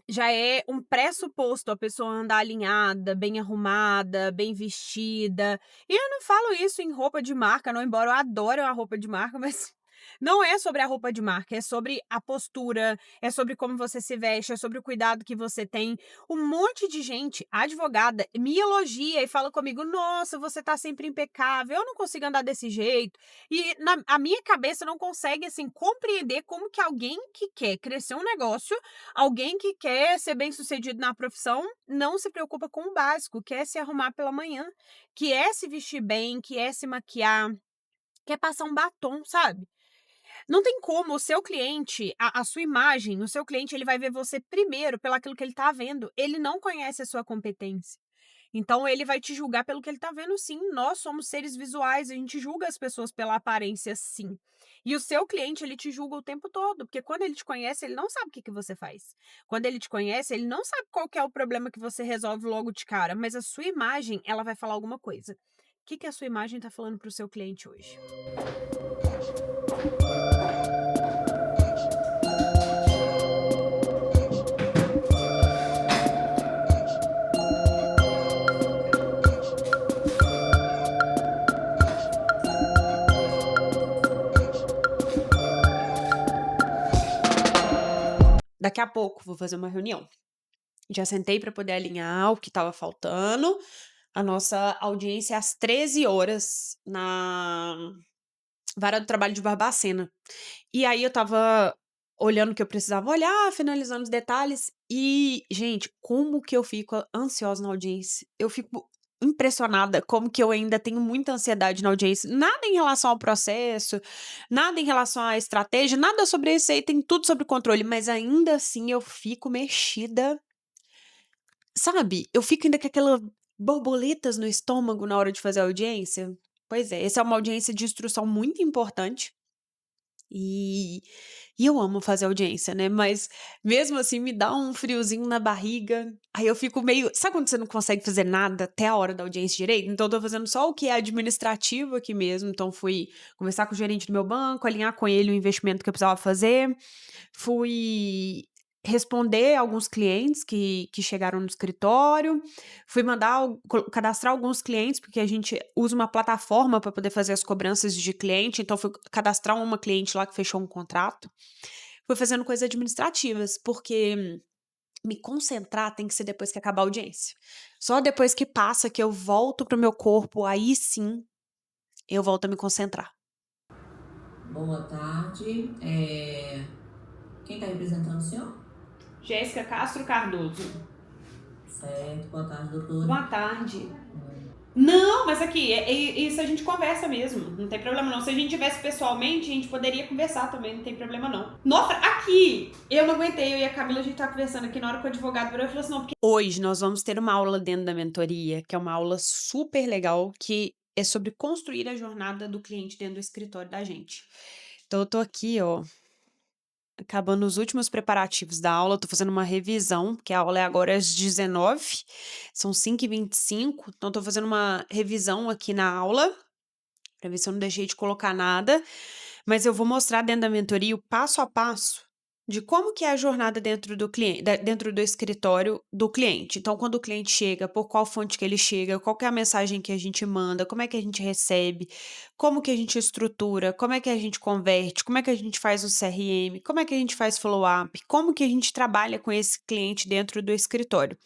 já é um pressuposto a pessoa andar alinhada, bem arrumada, bem vestida. E eu não falo isso em roupa de marca, não, embora eu adore a roupa de marca, mas não é sobre a roupa de marca, é sobre a postura, é sobre como você se veste, é sobre o cuidado que você tem. Um monte de gente, advogada, me elogia e fala comigo: Nossa, você tá sempre impecável, eu não consigo andar desse jeito. E a minha cabeça não consegue, assim, compreender como que alguém que quer crescer um negócio, alguém que quer ser bem-sucedido na profissão, não se preocupa com o básico, quer se arrumar pela manhã, que é se vestir bem, que é se maquiar, quer passar um batom, sabe? Não tem como o seu cliente, a sua imagem, o seu cliente, ele vai ver você primeiro pelo aquilo que ele tá vendo. Ele não conhece a sua competência. Então ele vai te julgar pelo que ele tá vendo, sim. Nós somos seres visuais, a gente julga as pessoas pela aparência, sim. E o seu cliente, ele te julga o tempo todo, porque quando ele te conhece, ele não sabe o que que você faz. Quando ele te conhece, ele não sabe qual que é o problema que você resolve logo de cara, mas a sua imagem, ela vai falar alguma coisa. O que que a sua imagem tá falando pro seu cliente hoje? Daqui a pouco vou fazer uma reunião. Já sentei para poder alinhar o que estava faltando. A nossa audiência é às 13 horas na Vara do Trabalho de Barbacena. E aí eu tava olhando o que eu precisava olhar, finalizando os detalhes. E, gente, como que eu fico ansiosa na audiência? Eu fico impressionada como que eu ainda tenho muita ansiedade na audiência. Nada em relação ao processo, nada em relação à estratégia, nada sobre isso aí, tem tudo sob controle. Mas ainda assim eu fico mexida. Sabe, eu fico ainda com aquelas borboletas no estômago na hora de fazer a audiência. Pois é, essa é uma audiência de instrução muito importante. E, e eu amo fazer audiência, né? Mas mesmo assim me dá um friozinho na barriga. Aí eu fico meio. Sabe quando você não consegue fazer nada até a hora da audiência direito? Então eu tô fazendo só o que é administrativo aqui mesmo. Então fui conversar com o gerente do meu banco, alinhar com ele o investimento que eu precisava fazer. Fui responder alguns clientes que chegaram no escritório. Fui cadastrar alguns clientes, porque a gente usa uma plataforma para poder fazer as cobranças de cliente. Então, fui cadastrar uma cliente lá que fechou um contrato. Fui fazendo coisas administrativas, porque me concentrar tem que ser depois que acabar a audiência. Só depois que passa que eu volto pro meu corpo, aí sim eu volto a me concentrar. Boa tarde. Quem está representando o senhor? Jéssica Castro Cardoso. Certo. Boa tarde, doutora. Boa tarde. Não, mas aqui, isso a gente conversa mesmo, não tem problema não. Se a gente tivesse pessoalmente, a gente poderia conversar também, não tem problema não. Nossa, aqui, eu não aguentei, eu e a Camila, a gente tá conversando aqui na hora que o advogado virou e falou assim, não, porque... Hoje nós vamos ter uma aula dentro da mentoria, que é uma aula super legal, que é sobre construir a jornada do cliente dentro do escritório da gente. Então eu tô aqui, ó, acabando os últimos preparativos da aula, tô fazendo uma revisão, porque a aula é agora às 19, são 5h25, então tô fazendo uma revisão aqui na aula, pra ver se eu não deixei de colocar nada, mas eu vou mostrar dentro da mentoria o passo a passo de como que é a jornada dentro do cliente, dentro do escritório do cliente. Então, quando o cliente chega, por qual fonte que ele chega, qual que é a mensagem que a gente manda, como é que a gente recebe, como que a gente estrutura, como é que a gente converte, como é que a gente faz o CRM, como é que a gente faz follow-up, como que a gente trabalha com esse cliente dentro do escritório.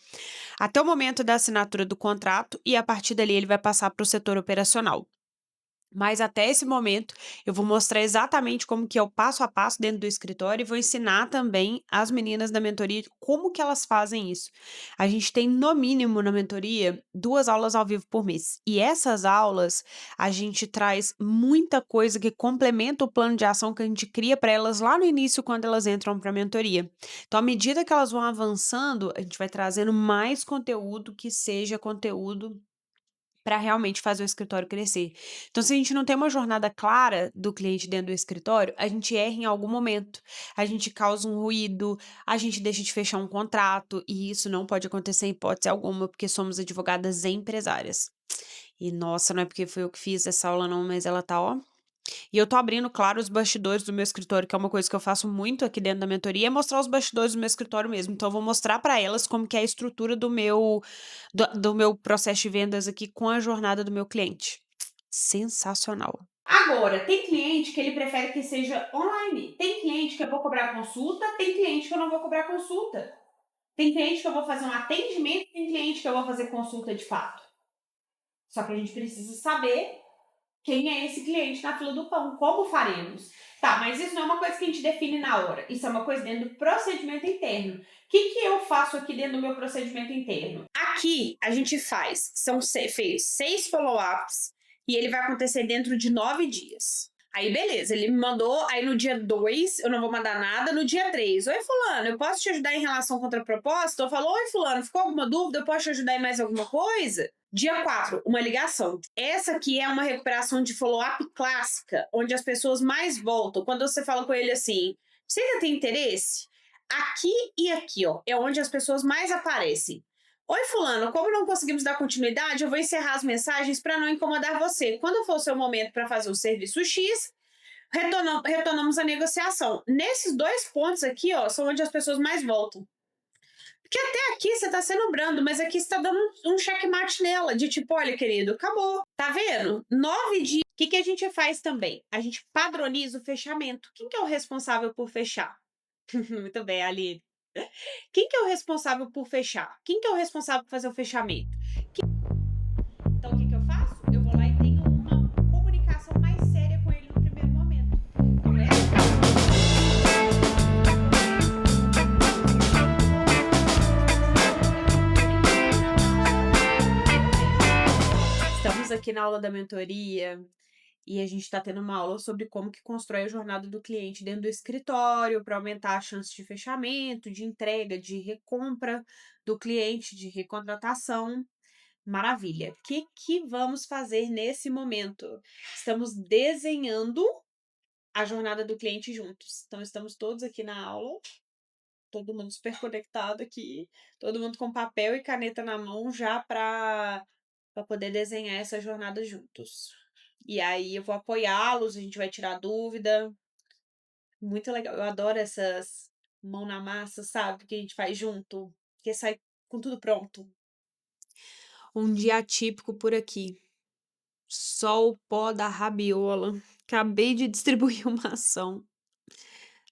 Até o momento da assinatura do contrato e a partir dali ele vai passar para o setor operacional. Mas até esse momento, eu vou mostrar exatamente como que é o passo a passo dentro do escritório e vou ensinar também as meninas da mentoria como que elas fazem isso. A gente tem, no mínimo, na mentoria, 2 aulas ao vivo por mês. E essas aulas, a gente traz muita coisa que complementa o plano de ação que a gente cria para elas lá no início, quando elas entram para a mentoria. Então, à medida que elas vão avançando, a gente vai trazendo mais conteúdo que seja conteúdo para realmente fazer o escritório crescer. Então, se a gente não tem uma jornada clara do cliente dentro do escritório, a gente erra em algum momento, a gente causa um ruído, a gente deixa de fechar um contrato, e isso não pode acontecer em hipótese alguma, porque somos advogadas empresárias. E nossa, não é porque foi eu que fiz essa aula não, mas ela tá, ó. E eu tô abrindo, claro, os bastidores do meu escritório, que é uma coisa que eu faço muito aqui dentro da mentoria, é mostrar os bastidores do meu escritório mesmo. Então, eu vou mostrar para elas como que é a estrutura do meu processo de vendas aqui com a jornada do meu cliente. Sensacional. Agora, tem cliente que ele prefere que seja online. Tem cliente que eu vou cobrar consulta, tem cliente que eu não vou cobrar consulta. Tem cliente que eu vou fazer um atendimento, tem cliente que eu vou fazer consulta de fato. Só que a gente precisa saber quem é esse cliente na fila do pão, como faremos? Tá, mas isso não é uma coisa que a gente define na hora, isso é uma coisa dentro do procedimento interno. O que eu faço aqui dentro do meu procedimento interno? Aqui a gente fez 6 follow-ups e ele vai acontecer dentro de 9 dias. Aí beleza, ele me mandou, aí no dia 2 eu não vou mandar nada, no dia 3, oi fulano, eu posso te ajudar em relação contra a proposta? Eu falo, oi fulano, ficou alguma dúvida? Eu posso te ajudar em mais alguma coisa? Dia 4, uma ligação. Essa aqui é uma recuperação de follow-up clássica, onde as pessoas mais voltam. Quando você fala com ele assim, você ainda tem interesse? Aqui e aqui, ó, é onde as pessoas mais aparecem. Oi, fulano, como não conseguimos dar continuidade, eu vou encerrar as mensagens para não incomodar você. Quando for o seu momento para fazer o serviço X, retornamos a negociação. Nesses 2 pontos aqui, ó, são onde as pessoas mais voltam. Porque até aqui você tá sendo brando, mas aqui você tá dando um checkmate nela, de tipo, olha, querido, acabou. Tá vendo? 9 dias. O que a gente faz também? A gente padroniza o fechamento. Quem que é o responsável por fechar? Muito bem, Aline. Quem que é o responsável por fechar? Quem que é o responsável por fazer o fechamento? Então, o que eu faço? Eu vou lá e tenho uma comunicação mais séria com ele no primeiro momento. Então, estamos aqui na aula da mentoria e a gente está tendo uma aula sobre como que constrói a jornada do cliente dentro do escritório para aumentar a chance de fechamento, de entrega, de recompra do cliente, de recontratação. Maravilha. O que vamos fazer nesse momento? Estamos desenhando a jornada do cliente juntos. Então, estamos todos aqui na aula, todo mundo super conectado aqui, todo mundo com papel e caneta na mão já para poder desenhar essa jornada juntos. E aí eu vou apoiá-los, a gente vai tirar dúvida. Muito legal. Eu adoro essas mão na massa, sabe? Que a gente faz junto, que sai com tudo pronto. Um dia atípico por aqui. Só o pó da rabiola. Acabei de distribuir uma ação.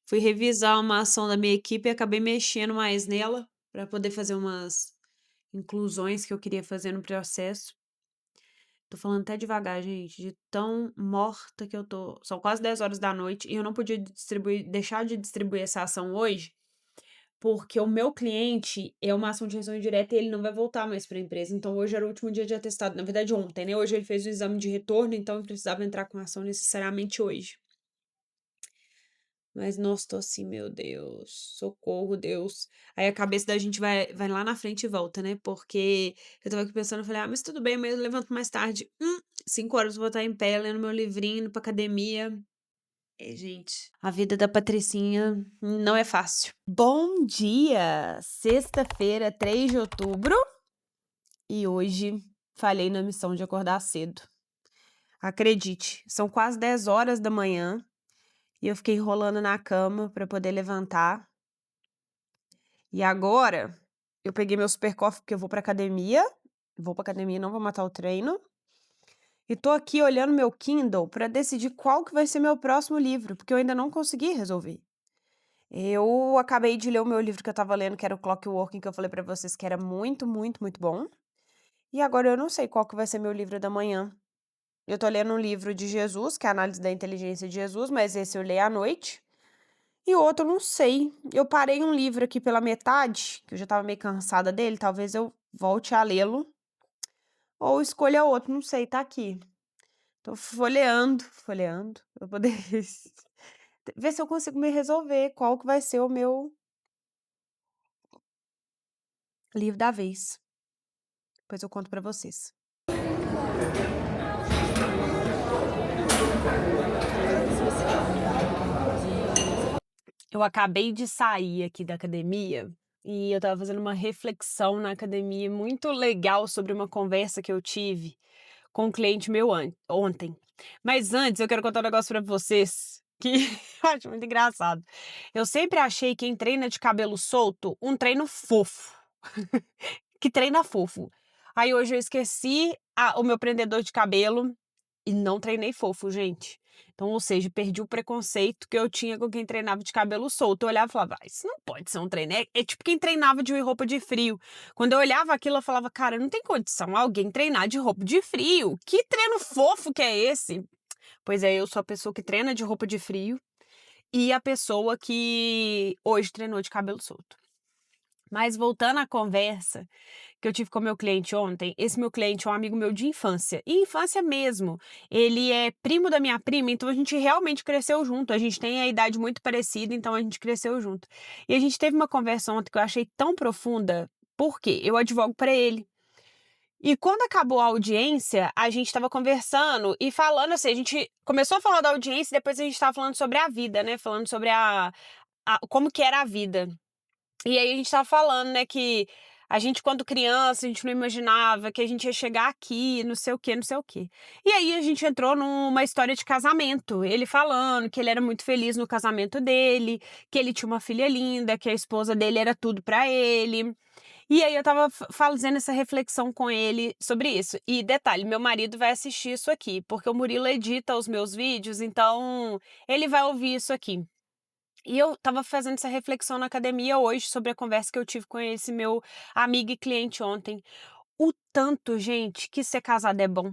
Fui revisar uma ação da minha equipe e acabei mexendo mais nela para poder fazer umas inclusões que eu queria fazer no processo. Tô falando até devagar, gente, de tão morta que eu tô. São quase 10 horas da noite e eu não podia deixar de distribuir essa ação hoje, porque o meu cliente é uma ação de revisão indireta e ele não vai voltar mais para a empresa. Então hoje era o último dia de atestado, na verdade ontem, né? Hoje ele fez o exame de retorno, então eu precisava entrar com a ação necessariamente hoje. Mas, nossa, tô assim, meu Deus, socorro, Deus. Aí a cabeça da gente vai lá na frente e volta, né? Porque eu tava aqui pensando, eu falei, mas tudo bem, mas eu levanto mais tarde. 5 horas eu vou estar em pé, lendo meu livrinho, indo pra academia. Gente, a vida da Patricinha não é fácil. Bom dia! Sexta-feira, 3 de outubro. E hoje falhei na missão de acordar cedo. Acredite, são quase 10 horas da manhã. E eu fiquei enrolando na cama para poder levantar. E agora, eu peguei meu super coffee porque eu vou pra academia. Vou pra academia, não vou matar o treino. E tô aqui olhando meu Kindle para decidir qual que vai ser meu próximo livro, porque eu ainda não consegui resolver. Eu acabei de ler o meu livro que eu tava lendo, que era o Clockwork, que eu falei pra vocês que era muito, muito, muito bom. E agora eu não sei qual que vai ser meu livro da manhã. Eu tô lendo um livro de Jesus, que é a análise da inteligência de Jesus, mas esse eu leio à noite. E o outro eu não sei. Eu parei um livro aqui pela metade, que eu já tava meio cansada dele, talvez eu volte a lê-lo. Ou escolha outro, não sei, tá aqui. Tô folheando, pra poder ver se eu consigo me resolver qual que vai ser o meu livro da vez. Depois eu conto pra vocês. Eu acabei de sair aqui da academia e eu tava fazendo uma reflexão na academia muito legal sobre uma conversa que eu tive com um cliente meu ontem. Mas antes eu quero contar um negócio pra vocês que eu acho muito engraçado. Eu sempre achei quem treina de cabelo solto um treino fofo. Que treina fofo. Aí hoje eu esqueci o meu prendedor de cabelo e não treinei fofo, gente. Então, ou seja, perdi o preconceito que eu tinha com quem treinava de cabelo solto. Eu olhava e falava, isso não pode ser um treino. É tipo quem treinava de roupa de frio. Quando eu olhava aquilo, eu falava, cara, não tem condição alguém treinar de roupa de frio. Que treino fofo que é esse? Pois é, eu sou a pessoa que treina de roupa de frio e a pessoa que hoje treinou de cabelo solto. Mas voltando à conversa que eu tive com o meu cliente ontem, esse meu cliente é um amigo meu de infância, e infância mesmo. Ele é primo da minha prima, então a gente realmente cresceu junto. A gente tem a idade muito parecida, então a gente cresceu junto. E a gente teve uma conversa ontem que eu achei tão profunda, porque eu advogo para ele. E quando acabou a audiência, a gente estava conversando e falando assim, a gente começou a falar da audiência e depois a gente estava falando sobre a vida, né? Falando sobre como que era a vida. E aí a gente tava falando, né, que a gente, quando criança, a gente não imaginava que a gente ia chegar aqui, não sei o quê, não sei o quê. E aí a gente entrou numa história de casamento. Ele falando que ele era muito feliz no casamento dele, que ele tinha uma filha linda, que a esposa dele era tudo pra ele. E aí eu tava fazendo essa reflexão com ele sobre isso. E detalhe, meu marido vai assistir isso aqui, porque o Murilo edita os meus vídeos, então ele vai ouvir isso aqui. E eu tava fazendo essa reflexão na academia hoje sobre a conversa que eu tive com esse meu amigo e cliente ontem. O tanto, gente, que ser casado é bom.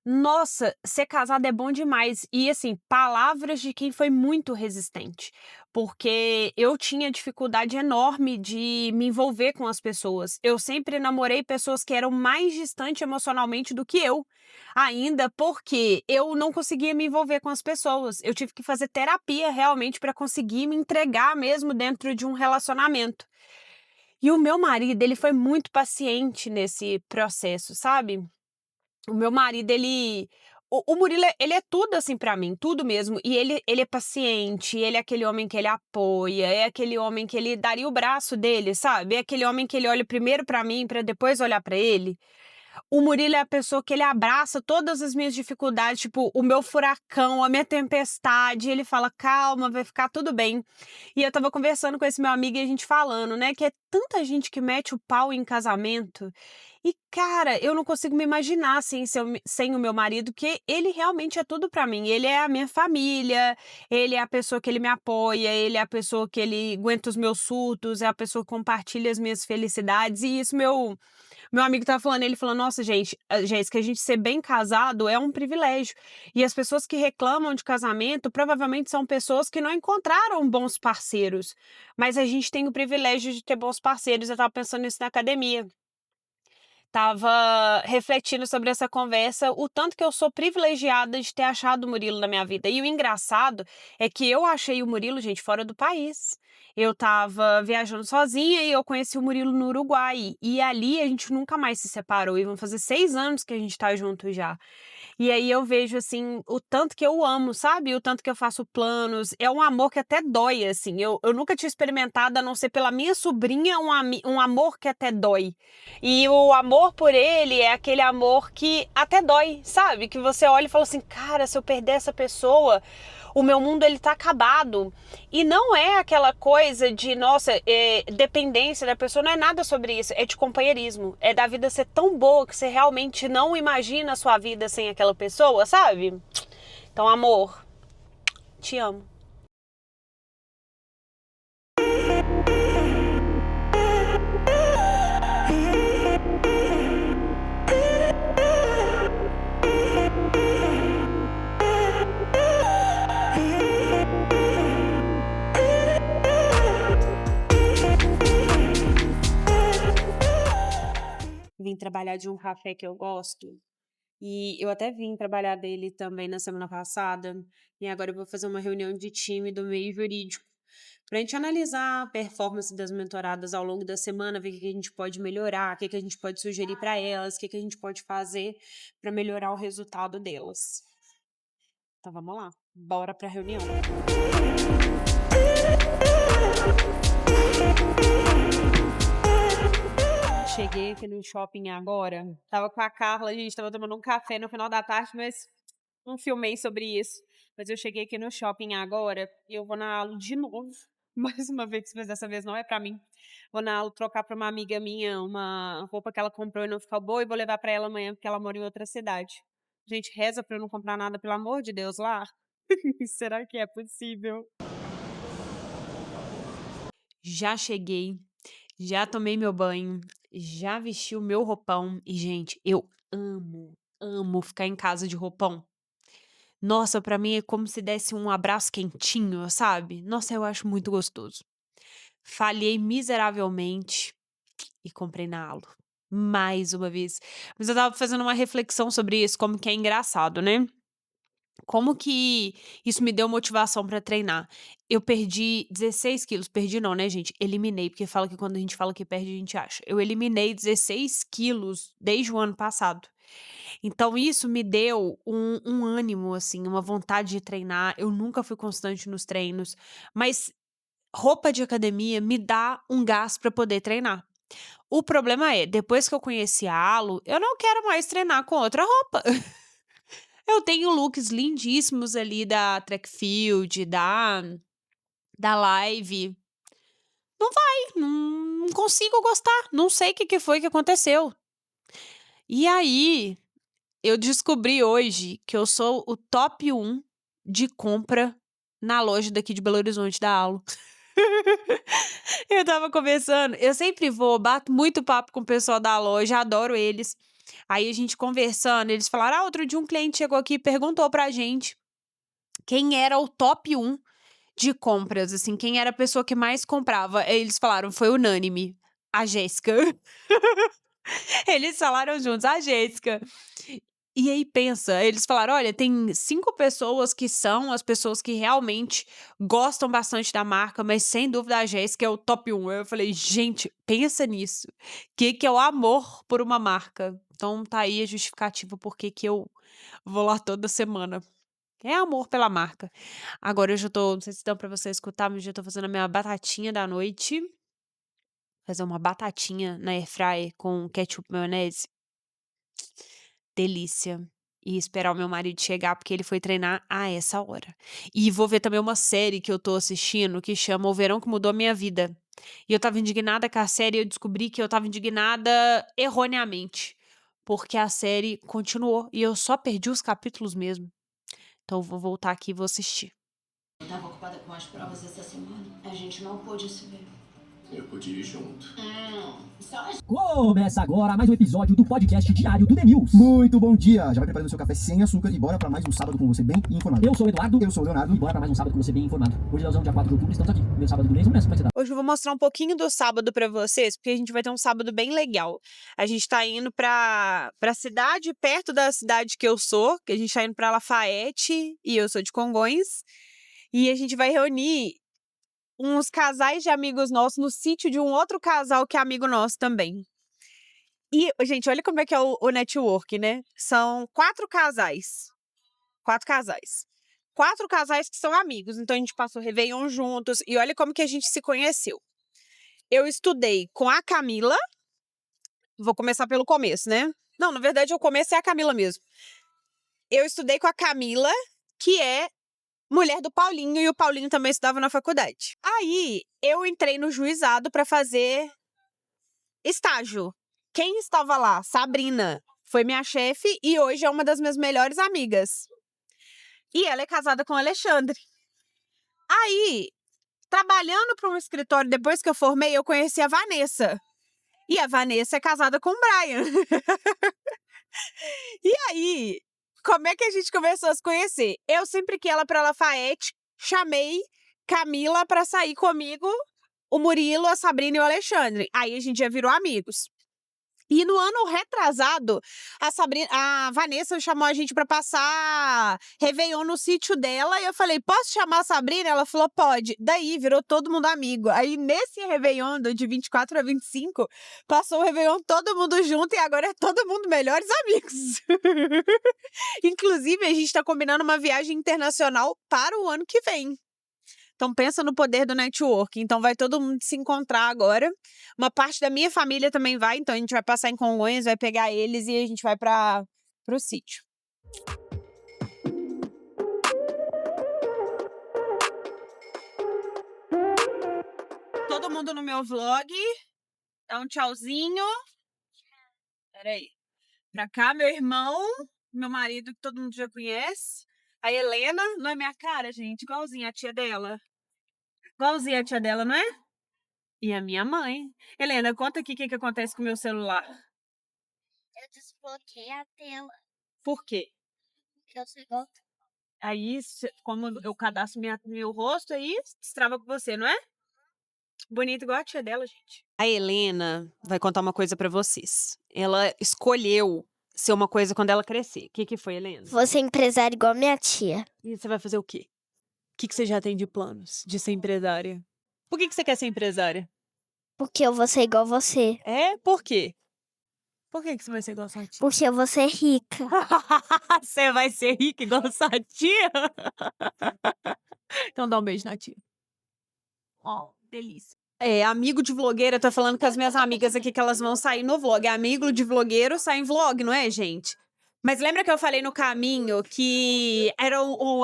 Nossa, ser casado é bom demais. E assim, palavras de quem foi muito resistente. Porque eu tinha dificuldade enorme de me envolver com as pessoas. Eu sempre namorei pessoas que eram mais distantes emocionalmente do que eu. Ainda porque eu não conseguia me envolver com as pessoas. Eu tive que fazer terapia realmente para conseguir me entregar mesmo dentro de um relacionamento. E o meu marido, ele foi muito paciente nesse processo, sabe? O meu marido, ele o Murilo, ele é tudo assim pra mim, tudo mesmo. E ele é paciente, ele é aquele homem que ele apoia, é aquele homem que ele daria o braço dele, sabe? É aquele homem que ele olha primeiro pra mim, pra depois olhar pra ele. O Murilo é a pessoa que ele abraça todas as minhas dificuldades, tipo, o meu furacão, a minha tempestade. Ele fala, calma, vai ficar tudo bem. E eu tava conversando com esse meu amigo e a gente falando, né, que é tanta gente que mete o pau em casamento. E, cara, eu não consigo me imaginar sem o meu marido, que ele realmente é tudo pra mim. Ele é a minha família, ele é a pessoa que ele me apoia, ele é a pessoa que ele aguenta os meus surtos, é a pessoa que compartilha as minhas felicidades. E isso, meu amigo tava falando, ele falou, nossa, gente, Jéssica, a gente ser bem casado é um privilégio. E as pessoas que reclamam de casamento provavelmente são pessoas que não encontraram bons parceiros. Mas a gente tem o privilégio de ter bons parceiros. Eu tava pensando nisso na academia. Tava refletindo sobre essa conversa, o tanto que eu sou privilegiada de ter achado o Murilo na minha vida. E o engraçado é que eu achei o Murilo, gente, fora do país. Eu tava viajando sozinha e eu conheci o Murilo no Uruguai. E ali a gente nunca mais se separou. E vão fazer 6 anos que a gente tá junto já. E aí eu vejo, assim, o tanto que eu amo, sabe? O tanto que eu faço planos. É um amor que até dói, assim. Eu nunca tinha experimentado, a não ser pela minha sobrinha, um amor que até dói. E o amor por ele é aquele amor que até dói, sabe? Que você olha e fala assim, cara, se eu perder essa pessoa, o meu mundo ele tá acabado. E não é aquela coisa de, nossa, dependência da pessoa, não é nada sobre isso, é de companheirismo. É da vida ser tão boa que você realmente não imagina a sua vida sem aquela pessoa, sabe? Então, amor, te amo. Vim trabalhar de um café que eu gosto. E eu até vim trabalhar dele também na semana passada. E agora eu vou fazer uma reunião de time do meio jurídico. Pra gente analisar a performance das mentoradas ao longo da semana, ver o que a gente pode melhorar, o que a gente pode sugerir para elas, o que a gente pode fazer para melhorar o resultado delas. Então vamos lá, bora pra reunião. Cheguei aqui no shopping agora, tava com a Carla, a gente tava tomando um café no final da tarde, mas não filmei sobre isso. Mas eu cheguei aqui no shopping agora e eu vou na aula de novo. Mais uma vez, mas dessa vez não é pra mim. Vou na aula trocar pra uma amiga minha uma roupa que ela comprou e não ficou boa e vou levar pra ela amanhã porque ela mora em outra cidade. Gente, reza pra eu não comprar nada, pelo amor de Deus, lá. Será que é possível? Já cheguei, já tomei meu banho, já vesti o meu roupão e, gente, eu amo ficar em casa de roupão. Nossa, pra mim é como se desse um abraço quentinho, sabe? Nossa, eu acho muito gostoso. Falhei miseravelmente e comprei na Alo. Mais uma vez. Mas eu tava fazendo uma reflexão sobre isso, como que é engraçado, né? Como que isso me deu motivação pra treinar? Eu perdi 16 quilos. Perdi não, né, gente? Eliminei, porque fala que quando a gente fala que perde, a gente acha. Eu eliminei 16 quilos desde o ano passado. Então isso me deu um ânimo, assim, uma vontade de treinar. Eu nunca fui constante nos treinos, mas roupa de academia me dá um gás pra poder treinar. O problema é, depois que eu conheci a Alo, eu não quero mais treinar com outra roupa. Eu tenho looks lindíssimos ali da Track Field, da Live. Não consigo gostar. Não sei o que foi que aconteceu. E aí, eu descobri hoje que eu sou o top 1 de compra na loja daqui de Belo Horizonte da Alo. Eu tava conversando, eu sempre bato muito papo com o pessoal da loja, adoro eles. Aí a gente conversando, eles falaram, outro dia um cliente chegou aqui e perguntou pra gente quem era o top 1 de compras, assim, quem era a pessoa que mais comprava. Aí eles falaram, foi unânime, a Jéssica. Eles falaram juntos, a Jéssica. E aí pensa, eles falaram, olha, tem 5 pessoas que são as pessoas que realmente gostam bastante da marca, mas sem dúvida a Jéssica é o top 1. Eu falei, gente, pensa nisso. Que é o amor por uma marca. Então tá aí a justificativa por que eu vou lá toda semana. É amor pela marca. Agora eu já tô, não sei se dá pra você escutar, mas já tô fazendo a minha batatinha da noite. Fazer uma batatinha na airfryer com ketchup e maionese. Delícia. E esperar o meu marido chegar, porque ele foi treinar a essa hora. E vou ver também uma série que eu tô assistindo, que chama O Verão que Mudou a Minha Vida. E eu tava indignada com a série e eu descobri que eu tava indignada erroneamente. Porque a série continuou e eu só perdi os capítulos mesmo. Então eu vou voltar aqui e vou assistir. Eu tava ocupada com as provas essa semana. A gente não pôde se ver. Eu pude ir junto. Só Começa agora mais um episódio do podcast diário do The News. Muito bom dia! Já vai preparando seu café sem açúcar e bora pra mais um sábado com você bem informado. Eu sou o Eduardo. Eu sou o Leonardo. E bora pra mais um sábado com você bem informado. Hoje, Leozão, dia 4 de outubro, estamos aqui. Meu sábado do mês, vamos nessa, como é que você tá? Hoje eu vou mostrar um pouquinho do sábado pra vocês, porque a gente vai ter um sábado bem legal. A gente tá indo pra cidade, perto da cidade que eu sou, que a gente tá indo pra Lafayette, e eu sou de Congonhas. E a gente vai reunir uns casais de amigos nossos no sítio de um outro casal que é amigo nosso também. E, gente, olha como é que é o network, né? São 4 casais. 4 casais. 4 casais que são amigos. Então, a gente passou Réveillon juntos. E olha como que a gente se conheceu. Eu estudei com a Camila. Vou começar pelo começo, né? Não, na verdade, o começo é a Camila mesmo. Eu estudei com a Camila, que é mulher do Paulinho, e o Paulinho também estudava na faculdade. Aí, eu entrei no juizado para fazer estágio. Quem estava lá? Sabrina. Foi minha chefe e hoje é uma das minhas melhores amigas. E ela é casada com o Alexandre. Aí, trabalhando para um escritório, depois que eu formei, eu conheci a Vanessa. E a Vanessa é casada com o Brian. E aí, como é que a gente começou a se conhecer? Eu sempre que ela para Lafayette, chamei Camila para sair comigo, o Murilo, a Sabrina e o Alexandre. Aí a gente já virou amigos. E no ano retrasado, a Vanessa chamou a gente para passar Réveillon no sítio dela. E eu falei, posso chamar a Sabrina? Ela falou, pode. Daí virou todo mundo amigo. Aí nesse Réveillon, de 24 a 25, passou o Réveillon todo mundo junto e agora é todo mundo melhores amigos. Inclusive, a gente tá combinando uma viagem internacional para o ano que vem. Então, pensa no poder do network. Então, vai todo mundo se encontrar agora. Uma parte da minha família também vai. Então, a gente vai passar em Congonhas, vai pegar eles e a gente vai pro sítio. Todo mundo no meu vlog. Dá um tchauzinho. Peraí. Pra cá, meu irmão, meu marido, que todo mundo já conhece. A Helena, não é minha cara, gente? Igualzinha a tia dela. Igualzinha a tia dela, não é? E a minha mãe. Helena, conta aqui o que acontece com o meu celular. Eu desbloqueei a tela. Por quê? Porque eu sei gol. Aí, como eu cadastro meu rosto, aí destrava com você, não é? Bonita igual a tia dela, gente. A Helena vai contar uma coisa pra vocês. Ela escolheu ser uma coisa quando ela crescer. O que foi, Helena? Vou ser empresária igual minha tia. E você vai fazer o quê? O que você já tem de planos de ser empresária? Por que você quer ser empresária? Porque eu vou ser igual você. É? Por quê? Por que você vai ser igual a sua tia? Porque eu vou ser rica. Você vai ser rica igual a sua tia? Então dá um beijo na tia. Ó, delícia. Amigo de vlogueira, eu tô falando com as minhas amigas aqui que elas vão sair no vlog. Amigo de vlogueiro sai em vlog, não é, gente? Mas lembra que eu falei no caminho que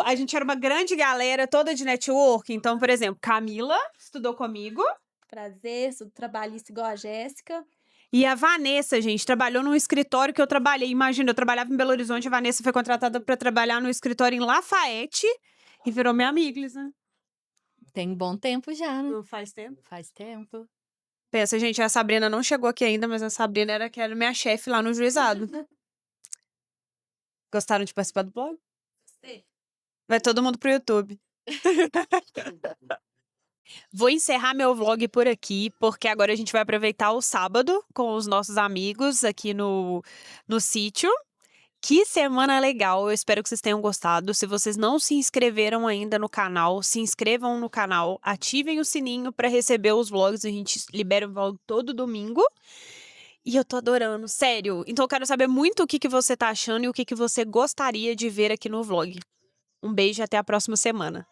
a gente era uma grande galera toda de network? Então, por exemplo, Camila estudou comigo. Prazer, sou trabalhista igual a Jéssica. E a Vanessa, gente, trabalhou num escritório que eu trabalhei. Imagina, eu trabalhava em Belo Horizonte, a Vanessa foi contratada para trabalhar no escritório em Lafayette e virou minha amiga, né? Tem um bom tempo já, né? Não faz tempo? Faz tempo. Pensa, gente, a Sabrina não chegou aqui ainda, mas a Sabrina era minha chefe lá no juizado. Gostaram de participar do blog? Sim. Vai todo mundo pro YouTube. Vou encerrar meu vlog por aqui, porque agora a gente vai aproveitar o sábado com os nossos amigos aqui no sítio. Que semana legal, eu espero que vocês tenham gostado. Se vocês não se inscreveram ainda no canal, se inscrevam no canal, ativem o sininho para receber os vlogs. A gente libera o vlog todo domingo. E eu tô adorando, sério. Então eu quero saber muito o que você tá achando e o que você gostaria de ver aqui no vlog. Um beijo e até a próxima semana.